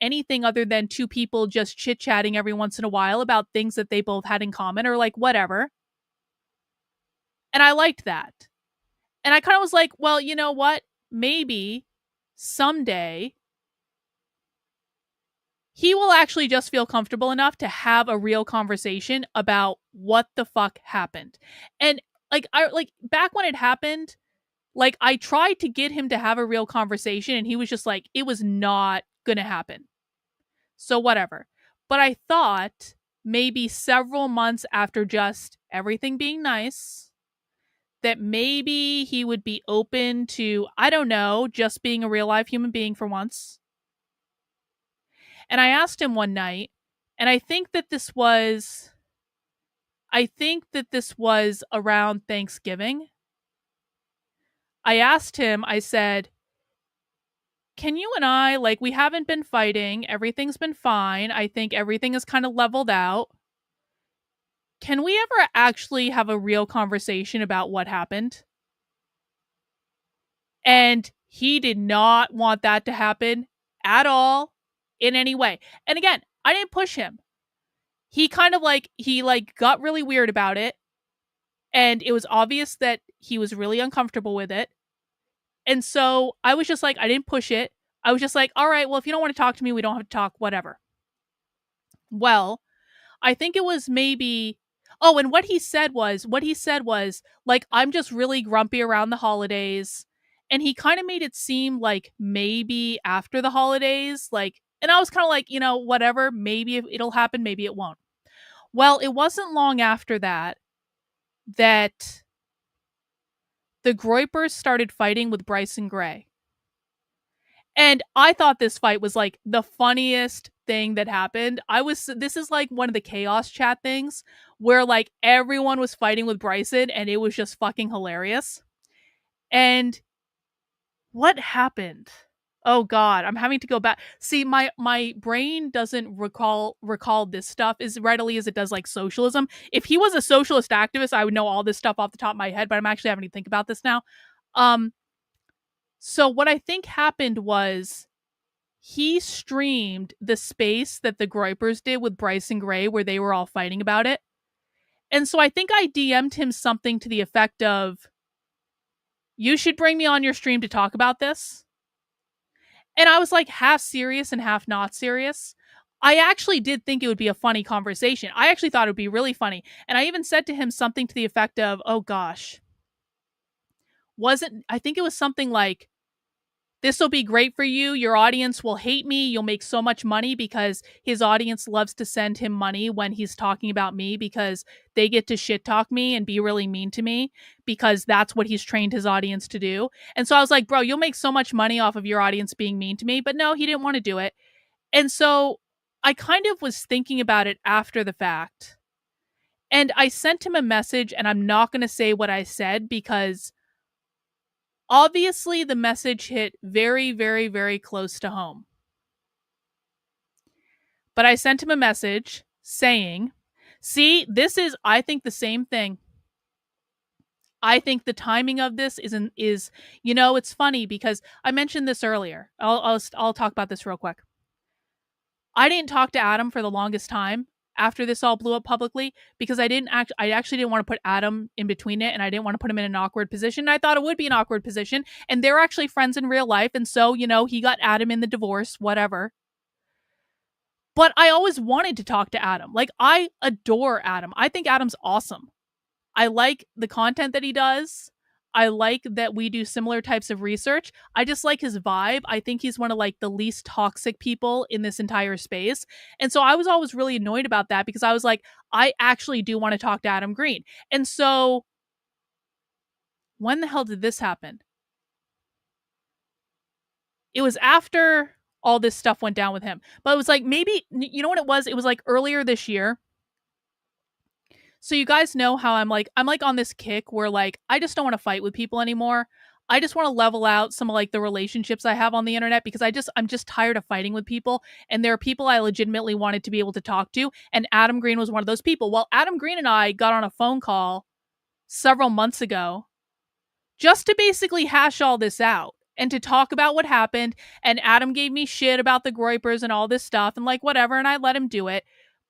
anything other than two people just chit chatting every once in a while about things that they both had in common or like whatever. And I liked that. And I kind of was like, well, you know what? Maybe someday he will actually just feel comfortable enough to have a real conversation about what the fuck happened. And back when it happened, like I tried to get him to have a real conversation and he was just like, it was not gonna happen. So whatever. But I thought maybe several months after just everything being nice, that maybe he would be open to, I don't know, just being a real life human being for once. And I asked him one night, and I think that this was around Thanksgiving. I asked him, I said, can you and I, like, we haven't been fighting, everything's been fine, I think everything is kind of leveled out. Can we ever actually have a real conversation about what happened? And he did not want that to happen at all in any way. And again, I didn't push him. He kind of got really weird about it. And it was obvious that he was really uncomfortable with it. And so I was just like, I didn't push it. I was just like, all right, well, if you don't want to talk to me, we don't have to talk, whatever. Well, I think it was maybe, and what he said was, like, I'm just really grumpy around the holidays. And he kind of made it seem like maybe after the holidays, like, and I was kind of like, whatever, maybe it'll happen, maybe it won't. Well, it wasn't long after that the Groypers started fighting with Bryson Gray. And I thought this fight was like the funniest thing that happened. This is like one of the chaos chat things where like everyone was fighting with Bryson and it was just fucking hilarious. And what happened? Oh God, I'm having to go back. See, my brain doesn't recall this stuff as readily as it does like socialism. If he was a socialist activist, I would know all this stuff off the top of my head, but I'm actually having to think about this now. So what I think happened was he streamed the space that the Groypers did with Bryson Gray where they were all fighting about it. And so I think I DM'd him something to the effect of, you should bring me on your stream to talk about this. And I was like half serious and half not serious. I actually did think it would be a funny conversation. I actually thought it would be really funny. And I even said to him something to the effect of, oh gosh, I think it was something like, this will be great for you. Your audience will hate me. You'll make so much money, because his audience loves to send him money when he's talking about me, because they get to shit talk me and be really mean to me, because that's what he's trained his audience to do. And so I was like, bro, you'll make so much money off of your audience being mean to me. But no, he didn't want to do it. And so I kind of was thinking about it after the fact. And I sent him a message, and I'm not going to say what I said, because obviously the message hit very, very, very close to home. But I sent him a message saying, see, this is, I think, the same thing. I think the timing of this is, it's funny because I mentioned this earlier. I'll talk about this real quick. I didn't talk to Adam for the longest time after this all blew up publicly, because I actually didn't want to put Adam in between it, and I didn't want to put him in an awkward position. I thought it would be an awkward position, and they're actually friends in real life, and so, he got Adam in the divorce, whatever. But I always wanted to talk to Adam. Like, I adore Adam. I think Adam's awesome. I like the content that he does. I like that we do similar types of research. I just like his vibe. I think he's one of like the least toxic people in this entire space. And so I was always really annoyed about that, because I was like, I actually do want to talk to Adam Green. And so when the hell did this happen? It was after all this stuff went down with him. But it was like, maybe, you know what it was? It was like earlier this year. So you guys know how I'm like on this kick where like, I just don't want to fight with people anymore. I just want to level out some of like the relationships I have on the internet, because I'm just tired of fighting with people. And there are people I legitimately wanted to be able to talk to. And Adam Green was one of those people. Well, Adam Green and I got on a phone call several months ago just to basically hash all this out and to talk about what happened. And Adam gave me shit about the Groypers and all this stuff and like whatever. And I let him do it.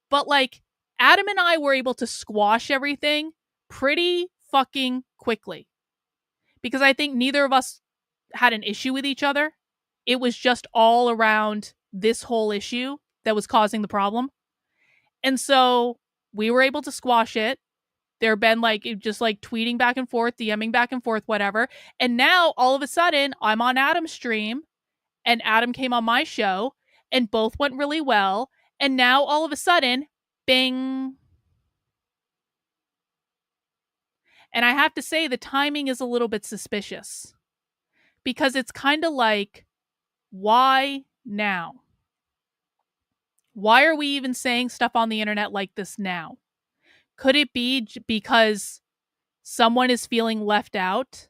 But like, Adam and I were able to squash everything pretty fucking quickly, because I think neither of us had an issue with each other. It was just all around this whole issue that was causing the problem. And so we were able to squash it. There have been like just like tweeting back and forth, DMing back and forth, whatever. And now all of a sudden I'm on Adam's stream and Adam came on my show and both went really well. And now all of a sudden, bing. And I have to say the timing is a little bit suspicious, because it's kind of like, why now? Why are we even saying stuff on the internet like this now? Could it be because someone is feeling left out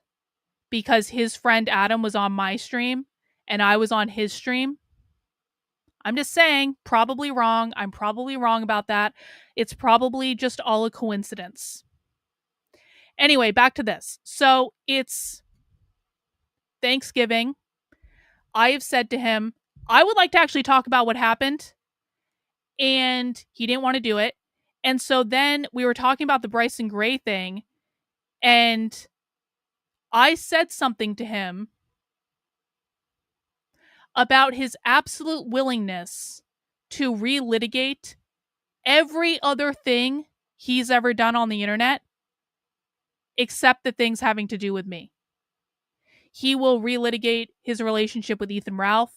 because his friend Adam was on my stream and I was on his stream? I'm just saying, probably wrong. I'm probably wrong about that. It's probably just all a coincidence. Anyway, back to this. So it's Thanksgiving. I have said to him, I would like to actually talk about what happened. And he didn't want to do it. And so then we were talking about the Bryson Gray thing. And I said something to him about his absolute willingness to relitigate every other thing he's ever done on the internet, except the things having to do with me. He will relitigate his relationship with Ethan Ralph.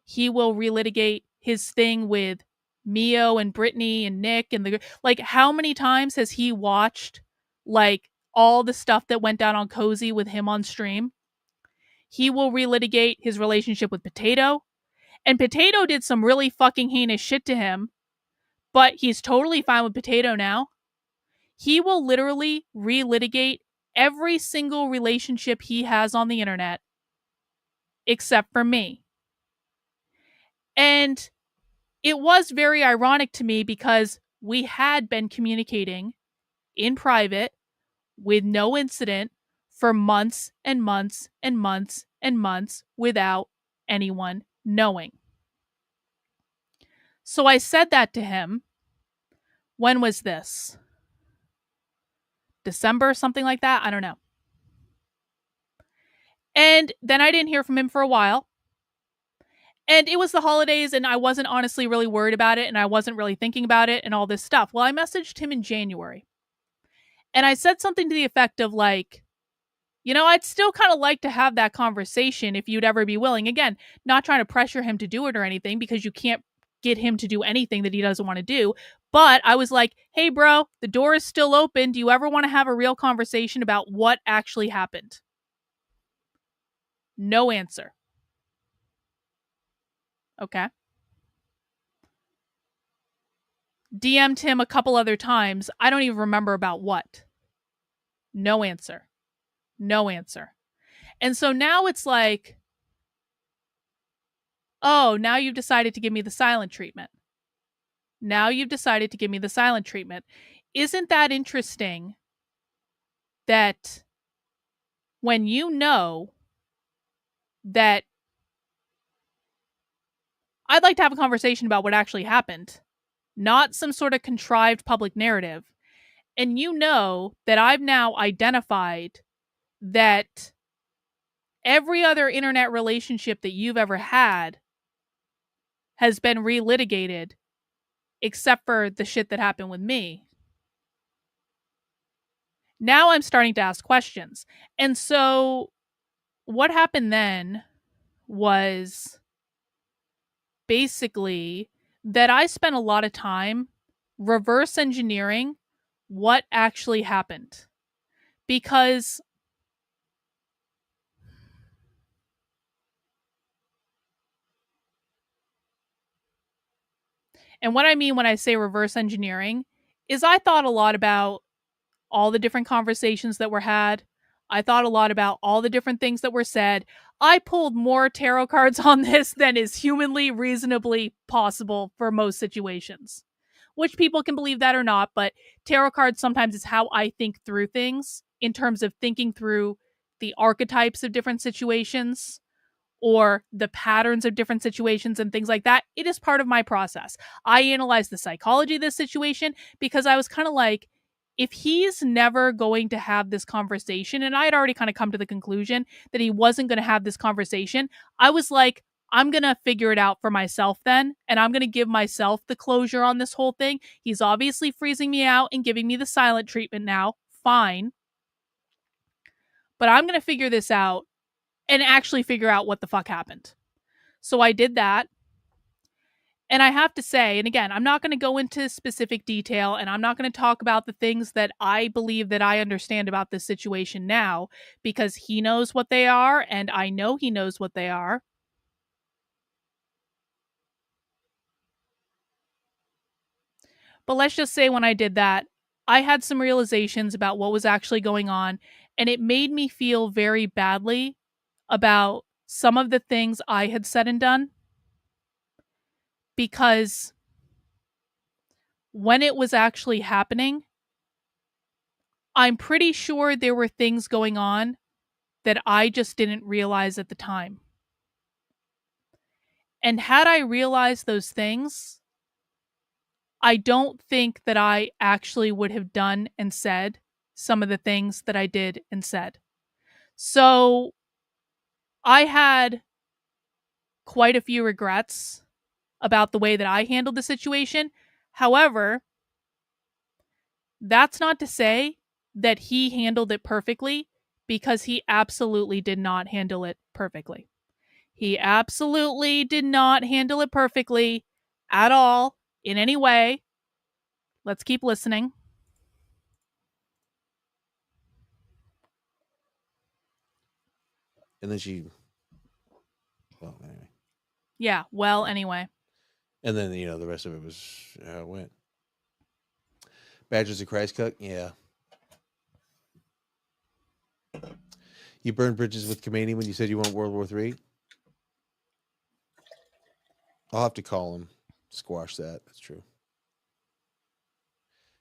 He will relitigate his thing with Mio and Brittany and Nick and like, how many times has he watched like all the stuff that went down on Cozy with him on stream? He will relitigate his relationship with Potato. And Potato did some really fucking heinous shit to him, but he's totally fine with Potato now. He will literally relitigate every single relationship he has on the internet, except for me. And it was very ironic to me because we had been communicating in private with no incident for months and months and months and months without anyone knowing. So I said that to him. When was this? December, something like that? I don't know. And then I didn't hear from him for a while. And it was the holidays, and I wasn't honestly really worried about it, and I wasn't really thinking about it and all this stuff. Well, I messaged him in January. And I said something to the effect of like, you know, I'd still kind of like to have that conversation if you'd ever be willing. Again, not trying to pressure him to do it or anything, because you can't get him to do anything that he doesn't want to do. But I was like, hey, bro, the door is still open. Do you ever want to have a real conversation about what actually happened? No answer. Okay. DM'd him a couple other times. I don't even remember about what. No answer. No answer. And so now it's like, oh, now you've decided to give me the silent treatment. Now you've decided to give me the silent treatment. Isn't that interesting that when you know that I'd like to have a conversation about what actually happened, not some sort of contrived public narrative, and you know that I've now identified that every other internet relationship that you've ever had has been relitigated except for the shit that happened with me. Now I'm starting to ask questions. And so what happened then was basically that I spent a lot of time reverse engineering what actually happened. Because and what I mean when I say reverse engineering is I thought a lot about all the different conversations that were had. I thought a lot about all the different things that were said. I pulled more tarot cards on this than is humanly reasonably possible for most situations. Which people can believe that or not, but tarot cards sometimes is how I think through things in terms of thinking through the archetypes of different situations or the patterns of different situations and things like that. It is part of my process. I analyze the psychology of this situation because I was kind of like, if he's never going to have this conversation, and I had already kind of come to the conclusion that he wasn't going to have this conversation, I was like, I'm going to figure it out for myself then, and I'm going to give myself the closure on this whole thing. He's obviously freezing me out and giving me the silent treatment now. Fine. But I'm going to figure this out and actually figure out what the fuck happened. So I did that. And I have to say, and again, I'm not going to go into specific detail, and I'm not going to talk about the things that I believe that I understand about this situation now, because he knows what they are, and I know he knows what they are. But let's just say when I did that, I had some realizations about what was actually going on, and it made me feel very badly about some of the things I had said and done, because when it was actually happening, I'm pretty sure there were things going on that I just didn't realize at the time. And had I realized those things, I don't think that I actually would have done and said some of the things that I did and said. So I had quite a few regrets about the way that I handled the situation. However, that's not to say that he handled it perfectly, because he absolutely did not handle it perfectly. He absolutely did not handle it perfectly at all in any way. Let's keep listening. And then she, well, anyway. Yeah, well, anyway. And then, you know, the rest of it was how it went. Badgers of Christ Cook, yeah. You burned bridges with Khomeini when you said you want World War III? I'll have to call him. Squash that. That's true.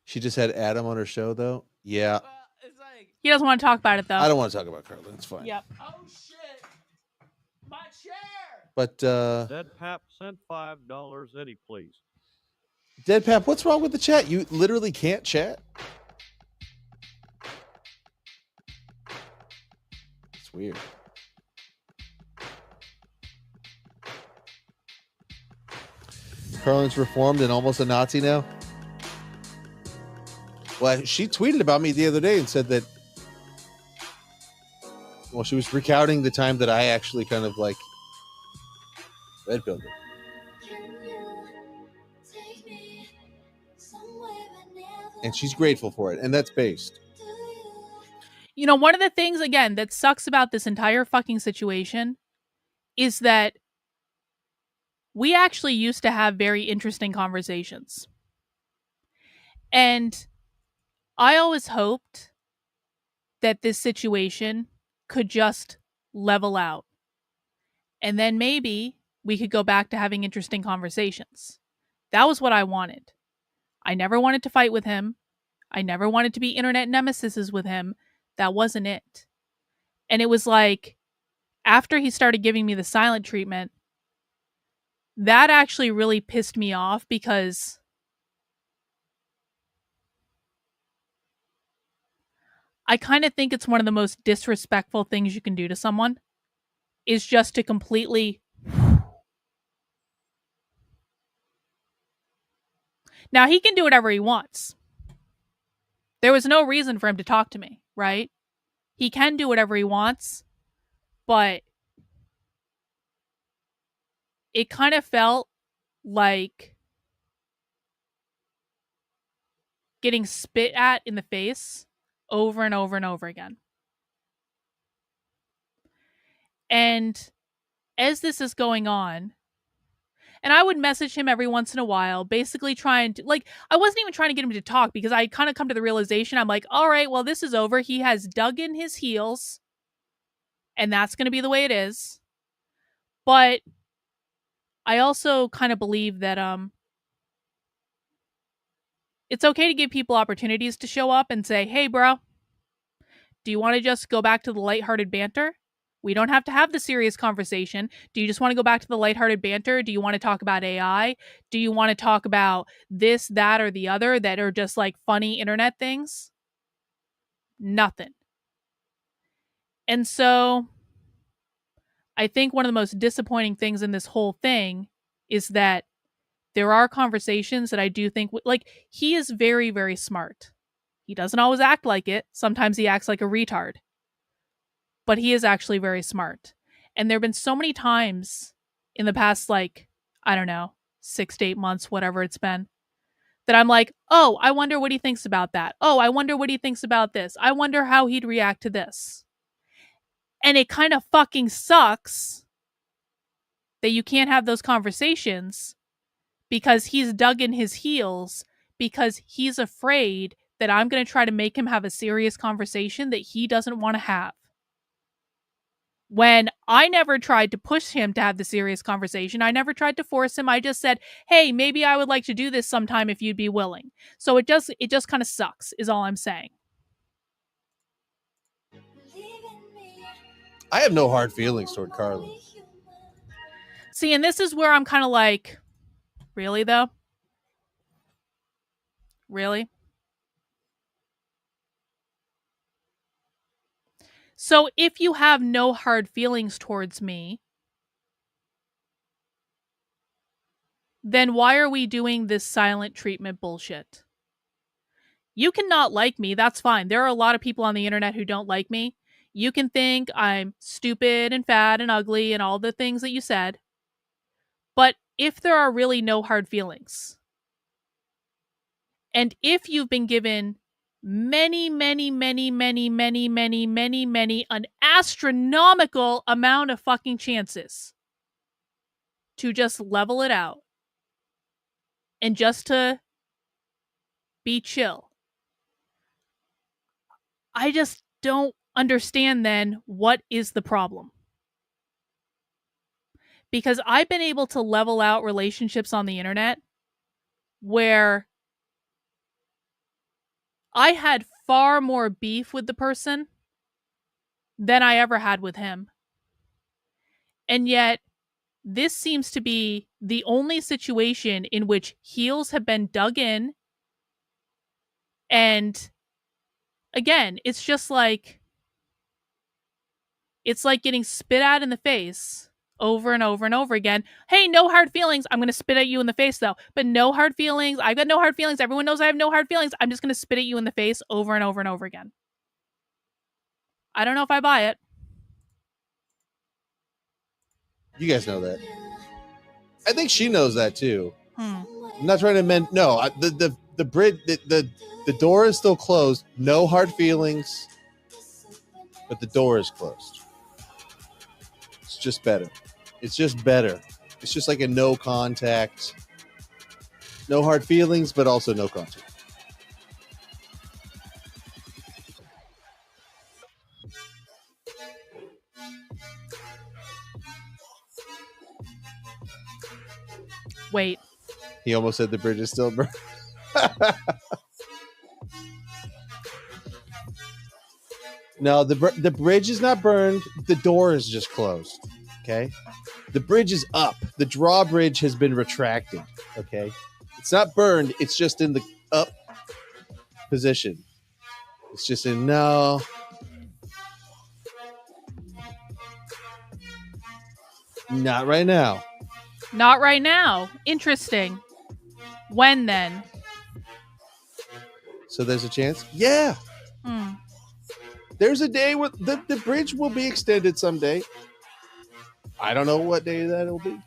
She just had Adam on her show, though. Yeah. It's like, He doesn't want to talk about it, though. I don't want to talk about Karlyn. It's fine. Yep. oh shit, my chair. But Dead Pap sent $5 Eddie, please. Dead Pap, what's wrong with the chat? You literally can't chat? It's weird. Karlyn's reformed and almost a Nazi now? Well, she tweeted about me the other day and said that, well, she was recounting the time that I actually kind of like red pilled her. And she's grateful for it, and that's based. You know, one of the things, again, that sucks about this entire fucking situation is that we actually used to have very interesting conversations. And I always hoped that this situation could just level out. And then maybe we could go back to having interesting conversations. That was what I wanted. I never wanted to fight with him. I never wanted to be internet nemesises with him. That wasn't it. And it was like, after he started giving me the silent treatment, that actually really pissed me off, because I kind of think it's one of the most disrespectful things you can do to someone, is just to completely... Now, he can do whatever he wants. There was no reason for him to talk to me, right? He can do whatever he wants, but it kind of felt like getting spit at in the face over and over and over again. And as this is going on, and I would message him every once in a while, basically trying to, like, I wasn't even trying to get him to talk, because I kind of come to the realization, I'm like, all right, well, this is over. He has dug in his heels, and that's going to be the way it is. But I also kind of believe that it's okay to give people opportunities to show up and say, hey, bro, do you want to just go back to the lighthearted banter? We don't have to have the serious conversation. Do you just want to go back to the lighthearted banter? Do you want to talk about AI? Do you want to talk about this, that, or the other that are just like funny internet things? Nothing. And so I think one of the most disappointing things in this whole thing is that there are conversations that I do think, like, he is very, very smart. He doesn't always act like it. Sometimes he acts like a retard. But he is actually very smart. And there have been so many times in the past, like, I don't know, 6 to 8 months, whatever it's been, that I'm like, oh, I wonder what he thinks about that. Oh, I wonder what he thinks about this. I wonder how he'd react to this. And it kind of fucking sucks that you can't have those conversations, because he's dug in his heels because he's afraid that I'm going to try to make him have a serious conversation that he doesn't want to have. When I never tried to push him to have the serious conversation, I never tried to force him. I just said, hey, maybe I would like to do this sometime if you'd be willing. So it just kind of sucks, is all I'm saying. I have no hard feelings toward Karlyn. See, and this is where I'm kind of like, really though? Really? So if you have no hard feelings towards me, then why are we doing this silent treatment bullshit? You can not like me, that's fine. There are a lot of people on the internet who don't like me. You can think I'm stupid and fat and ugly and all the things that you said. But if there are really no hard feelings, and if you've been given many, an astronomical amount of fucking chances to just level it out and just to be chill, I just don't understand then what is the problem. Because I've been able to level out relationships on the internet where I had far more beef with the person than I ever had with him. And yet, this seems to be the only situation in which heels have been dug in. And again, it's just like, it's like getting spit at in the face over and over and over again. Hey, no hard feelings. I'm going to spit at you in the face though. But no hard feelings. I've got no hard feelings. Everyone knows I have no hard feelings. I'm just going to spit at you in the face over and over and over again. I don't know if I buy it. You guys know that. I think she knows that too. I'm not trying to amend. No, the bridge, the door is still closed. No hard feelings, but the door is closed. It's just better. It's just better. It's just like a no contact, no hard feelings, but also no contact. Wait. He almost said the bridge is still burned. No, the bridge is not burned. The door is just closed. Okay? The bridge is up. The drawbridge has been retracted. Okay? It's not burned. It's just in the up position. It's just in no. Not right now. Not right now. Interesting. When then? So there's a chance? Yeah. Hmm. There's a day where the bridge will be extended someday. I don't know what day that'll be.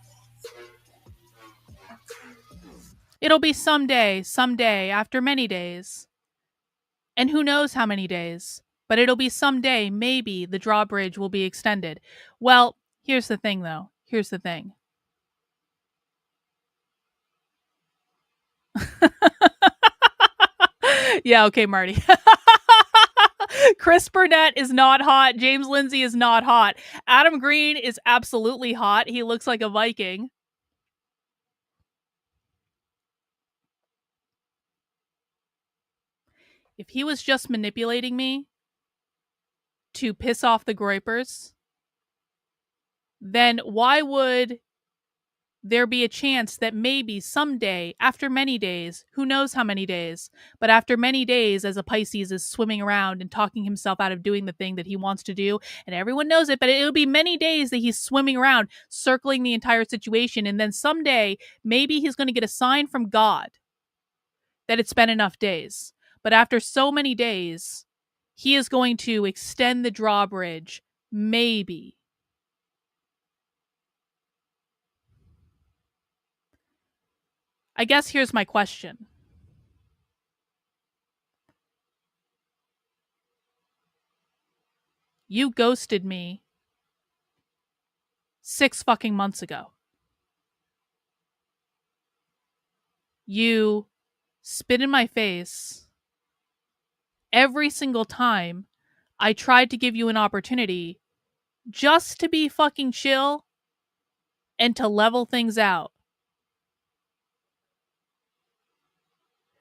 It'll be someday, after many days. And who knows how many days. But it'll be someday, maybe, the drawbridge will be extended. Well, here's the thing, though. Here's the thing. Yeah, okay, Marty. Chris Burnett is not hot. James Lindsay is not hot. Adam Green is absolutely hot. He looks like a Viking. If he was just manipulating me to piss off the Groypers, then why would there be a chance that maybe someday, after many days, who knows how many days, but after many days as a Pisces is swimming around and talking himself out of doing the thing that he wants to do, and everyone knows it, but it'll be many days that he's swimming around, circling the entire situation, and then someday, maybe he's going to get a sign from God that it's been enough days. But after so many days, he is going to extend the drawbridge, maybe. I guess here's my question. You ghosted me 6 fucking months ago. You spit in my face every single time I tried to give you an opportunity just to be fucking chill and to level things out.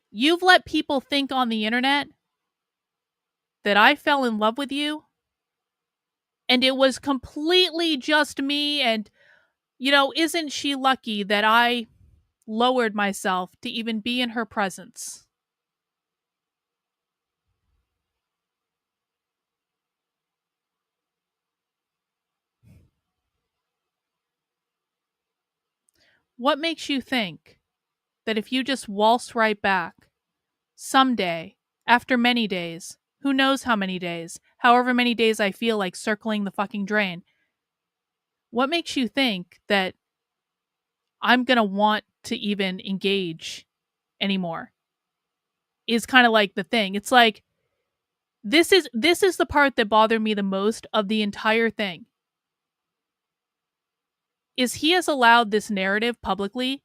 You've let people think on the internet that I fell in love with you, and it was completely just me, and, isn't she lucky that I lowered myself to even be in her presence? What makes you think that if you just waltz right back, someday, after many days, who knows how many days, however many days I feel like circling the fucking drain, what makes you think that I'm gonna want to even engage anymore? Is kind of like the thing. It's like, this is the part that bothered me the most of the entire thing. Is he has allowed this narrative publicly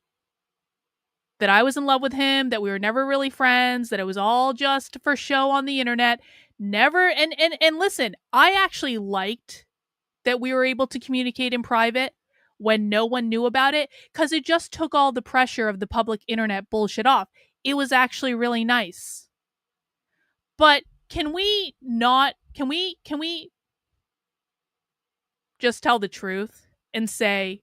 that I was in love with him, that we were never really friends, that it was all just for show on the internet. Never. And listen, I actually liked that we were able to communicate in private when no one knew about it, because it just took all the pressure of the public internet bullshit off. It was actually really nice. But can we just tell the truth and say,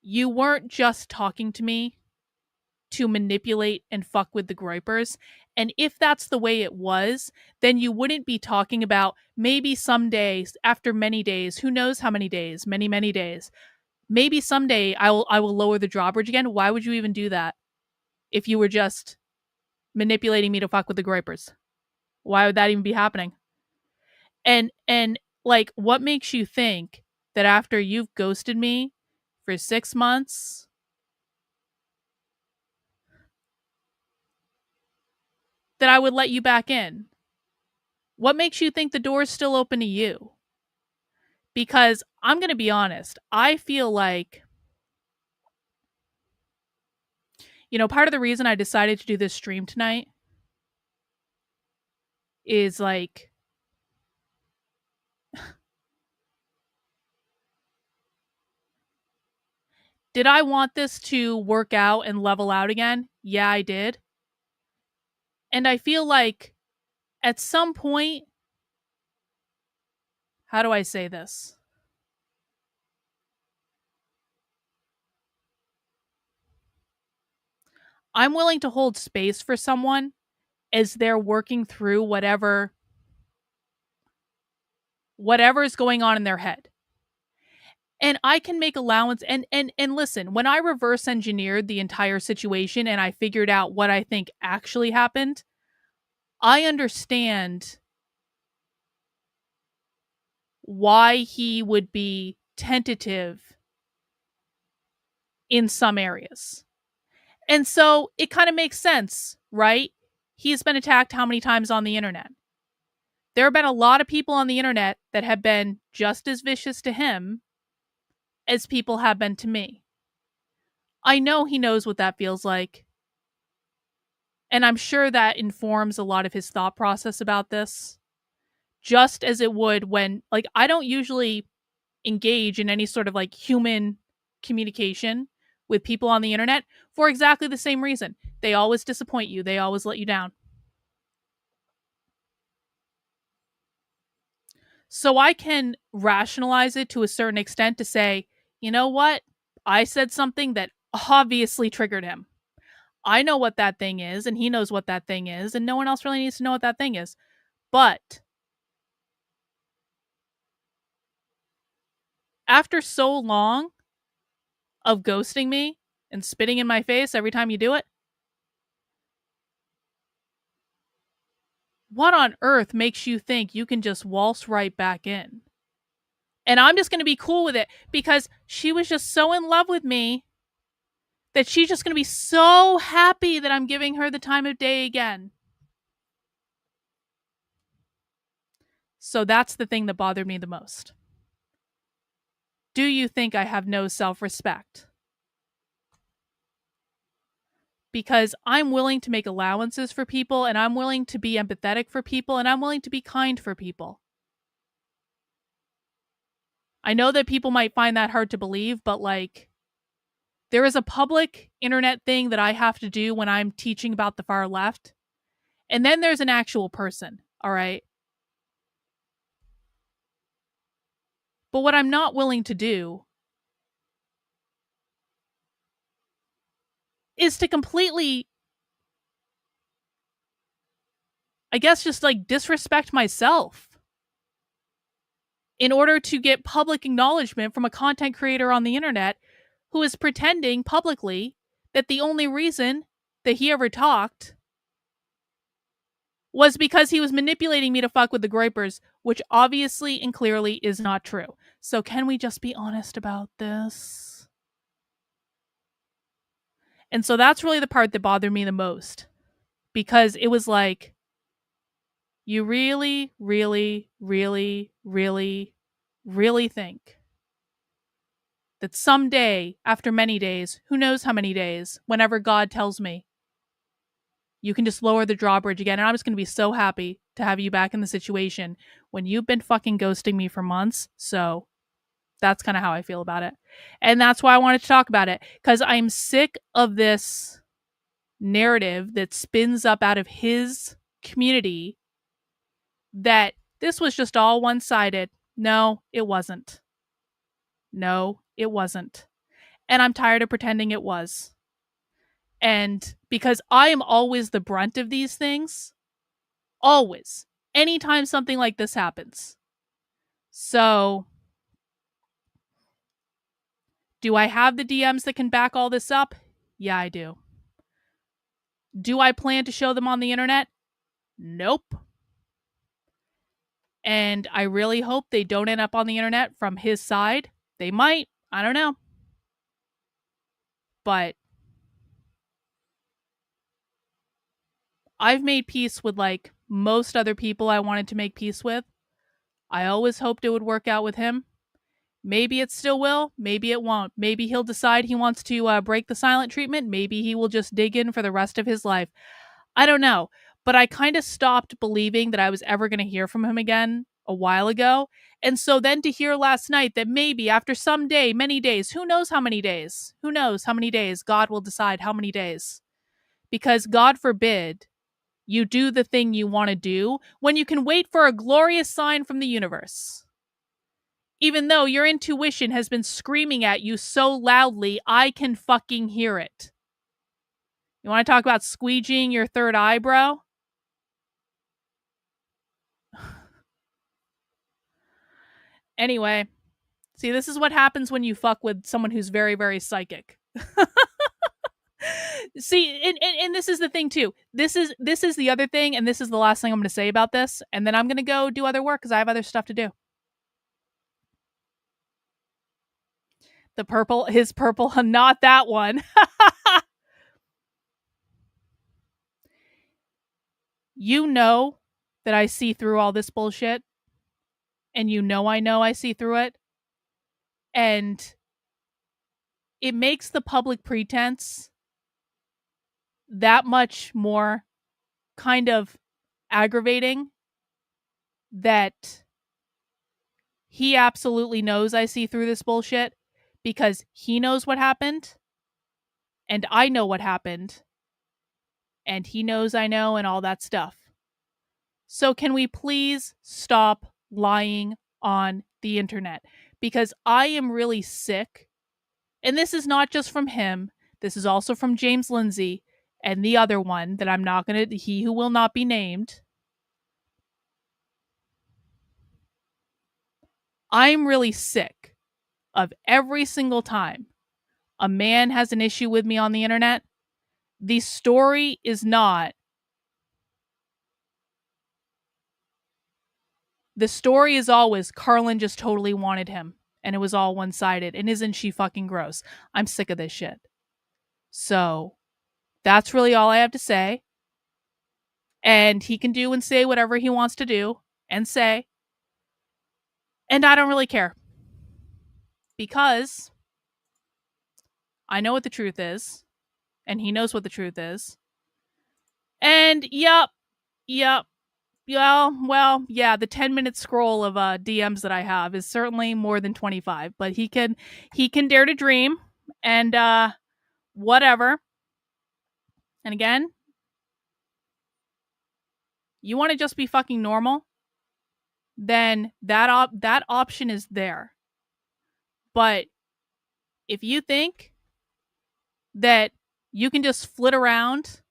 you weren't just talking to me to manipulate and fuck with the groypers? And if that's the way it was, then you wouldn't be talking about maybe someday, after many days, who knows how many days, many, many days, maybe someday I will lower the drawbridge again. Why would you even do that if you were just manipulating me to fuck with the groypers? Why would that even be happening? And like, what makes you think that after you've ghosted me for 6 months, that I would let you back in? What makes you think the door's still open to you? Because I'm going to be honest, I feel like, part of the reason I decided to do this stream tonight is like, did I want this to work out and level out again? Yeah, I did. And I feel like at some point, how do I say this? I'm willing to hold space for someone as they're working through whatever is going on in their head. And I can make allowance. And listen, when I reverse engineered the entire situation and I figured out what I think actually happened, I understand why he would be tentative in some areas. And so it kind of makes sense, right? He's been attacked how many times on the internet? There have been a lot of people on the internet that have been just as vicious to him as people have been to me. I know he knows what that feels like. And I'm sure that informs a lot of his thought process about this. Just as it would when, like, I don't usually engage in any sort of like human communication with people on the internet for exactly the same reason. They always disappoint you. They always let you down. So I can rationalize it to a certain extent to say, you know what? I said something that obviously triggered him. I know what that thing is, and he knows what that thing is, and no one else really needs to know what that thing is. But after so long of ghosting me and spitting in my face every time you do it, what on earth makes you think you can just waltz right back in? And I'm just going to be cool with it because she was just so in love with me that she's just going to be so happy that I'm giving her the time of day again. So that's the thing that bothered me the most. Do you think I have no self-respect? because I'm willing to make allowances for people, and I'm willing to be empathetic for people, and I'm willing to be kind for people. I know that people might find that hard to believe, but like, there is a public internet thing that I have to do when I'm teaching about the far left. And then there's an actual person, all right? But what I'm not willing to do is to completely, I guess, just like disrespect myself in order to get public acknowledgement from a content creator on the internet who is pretending publicly that the only reason that he ever talked was because he was manipulating me to fuck with the groypers, which obviously and clearly is not true. So can we just be honest about this? And so that's really the part that bothered me the most, because it was like, you really, really, really, really, really think that someday, after many days, who knows how many days, whenever God tells me, you can just lower the drawbridge again, and I'm just going to be so happy to have you back in the situation when you've been fucking ghosting me for months. So that's kind of how I feel about it. And that's why I wanted to talk about it, because I'm sick of this narrative that spins up out of his community that this was just all one-sided. No, it wasn't. No, it wasn't. And I'm tired of pretending it was. And because I am always the brunt of these things, always, anytime something like this happens. So, do I have the DMs that can back all this up? Yeah, I do. Do I plan to show them on the internet? Nope. And I really hope they don't end up on the internet from his side. They might. I don't know. But I've made peace with like most other people I wanted to make peace with. I always hoped it would work out with him. Maybe it still will. Maybe it won't. Maybe he'll decide he wants to break the silent treatment. Maybe he will just dig in for the rest of his life. I don't know. But I kind of stopped believing that I was ever going to hear from him again a while ago. And so then to hear last night that maybe after some day, many days, who knows how many days? Who knows how many days? God will decide how many days. Because God forbid you do the thing you want to do when you can wait for a glorious sign from the universe. Even though your intuition has been screaming at you so loudly, I can fucking hear it. You want to talk about squeegeeing your third eyebrow? Anyway, see, this is what happens when you fuck with someone who's very, very psychic. See, and this is the thing too. This is the other thing, and this is the last thing I'm going to say about this, and then I'm going to go do other work because I have other stuff to do. His purple, not that one. You know that I see through all this bullshit, and you know I see through it, and it makes the public pretense that much more kind of aggravating that he absolutely knows I see through this bullshit because he knows what happened and I know what happened and he knows I know and all that stuff. So can we please stop lying on the internet? Because I am really sick. And this is not just from him. This is also from James Lindsay and the other one that I'm not going to, he who will not be named. I'm really sick of every single time a man has an issue with me on the internet. The story is not. The story is always Karlyn just totally wanted him and it was all one-sided. And isn't she fucking gross? I'm sick of this shit. So that's really all I have to say. And he can do and say whatever he wants to do and say. And I don't really care. Because I know what the truth is. and he knows what the truth is. And yep. Well, yeah, the 10-minute scroll of DMs that I have is certainly more than 25, but he can dare to dream and whatever. And again, you want to just be fucking normal? Then that option is there. But if you think that you can just flit around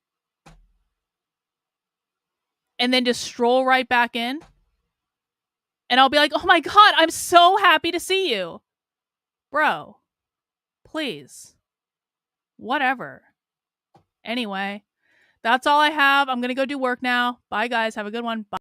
and then just stroll right back in, and I'll be like, oh my God, I'm so happy to see you. Bro, please. Whatever. Anyway, that's all I have. I'm going to go do work now. Bye, guys. Have a good one. Bye.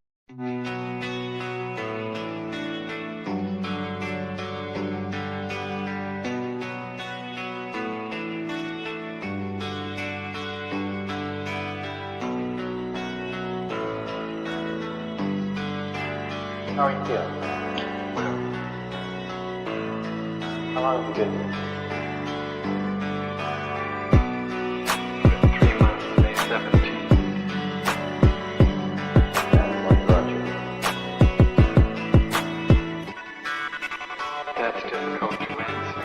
How are you feeling? How long have you been here? 3 months, May 17th. And what brought you? That's difficult to answer.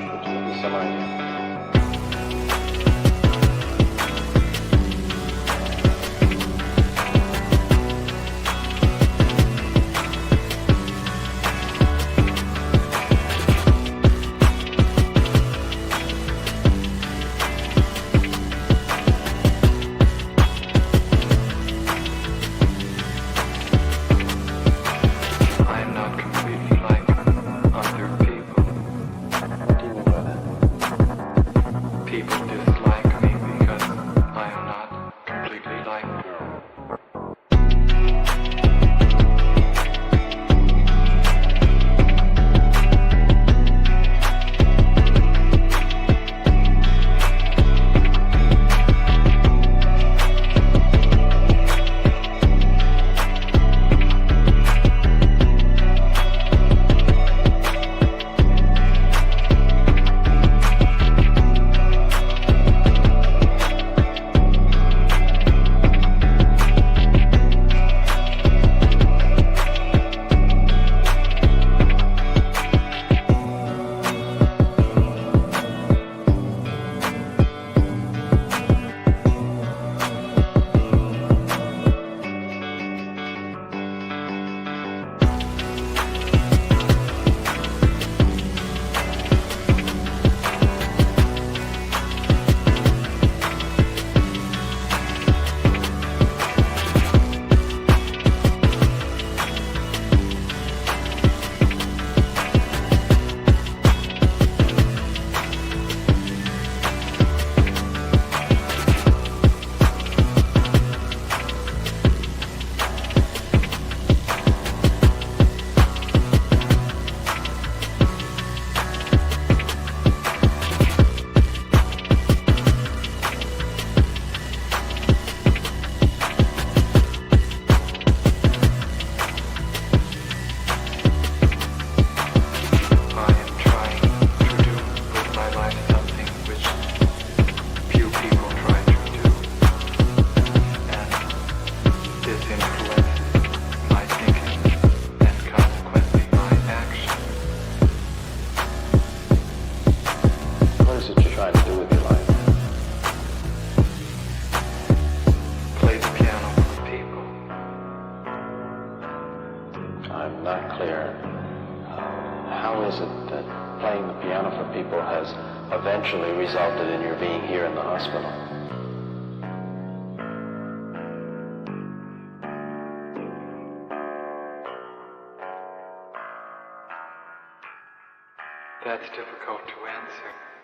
Could you give me some idea? I am not completely like other people. What do you mean by that? People dislike me because I am not completely like them. I am trying to do with my life something which few people try to do, and this influences my thinking and consequently my action. What is it you're trying to do with your life? Play the piano for people. I'm not clear. How is it that playing the piano for people has eventually resulted in your being here in the hospital? That's difficult to answer.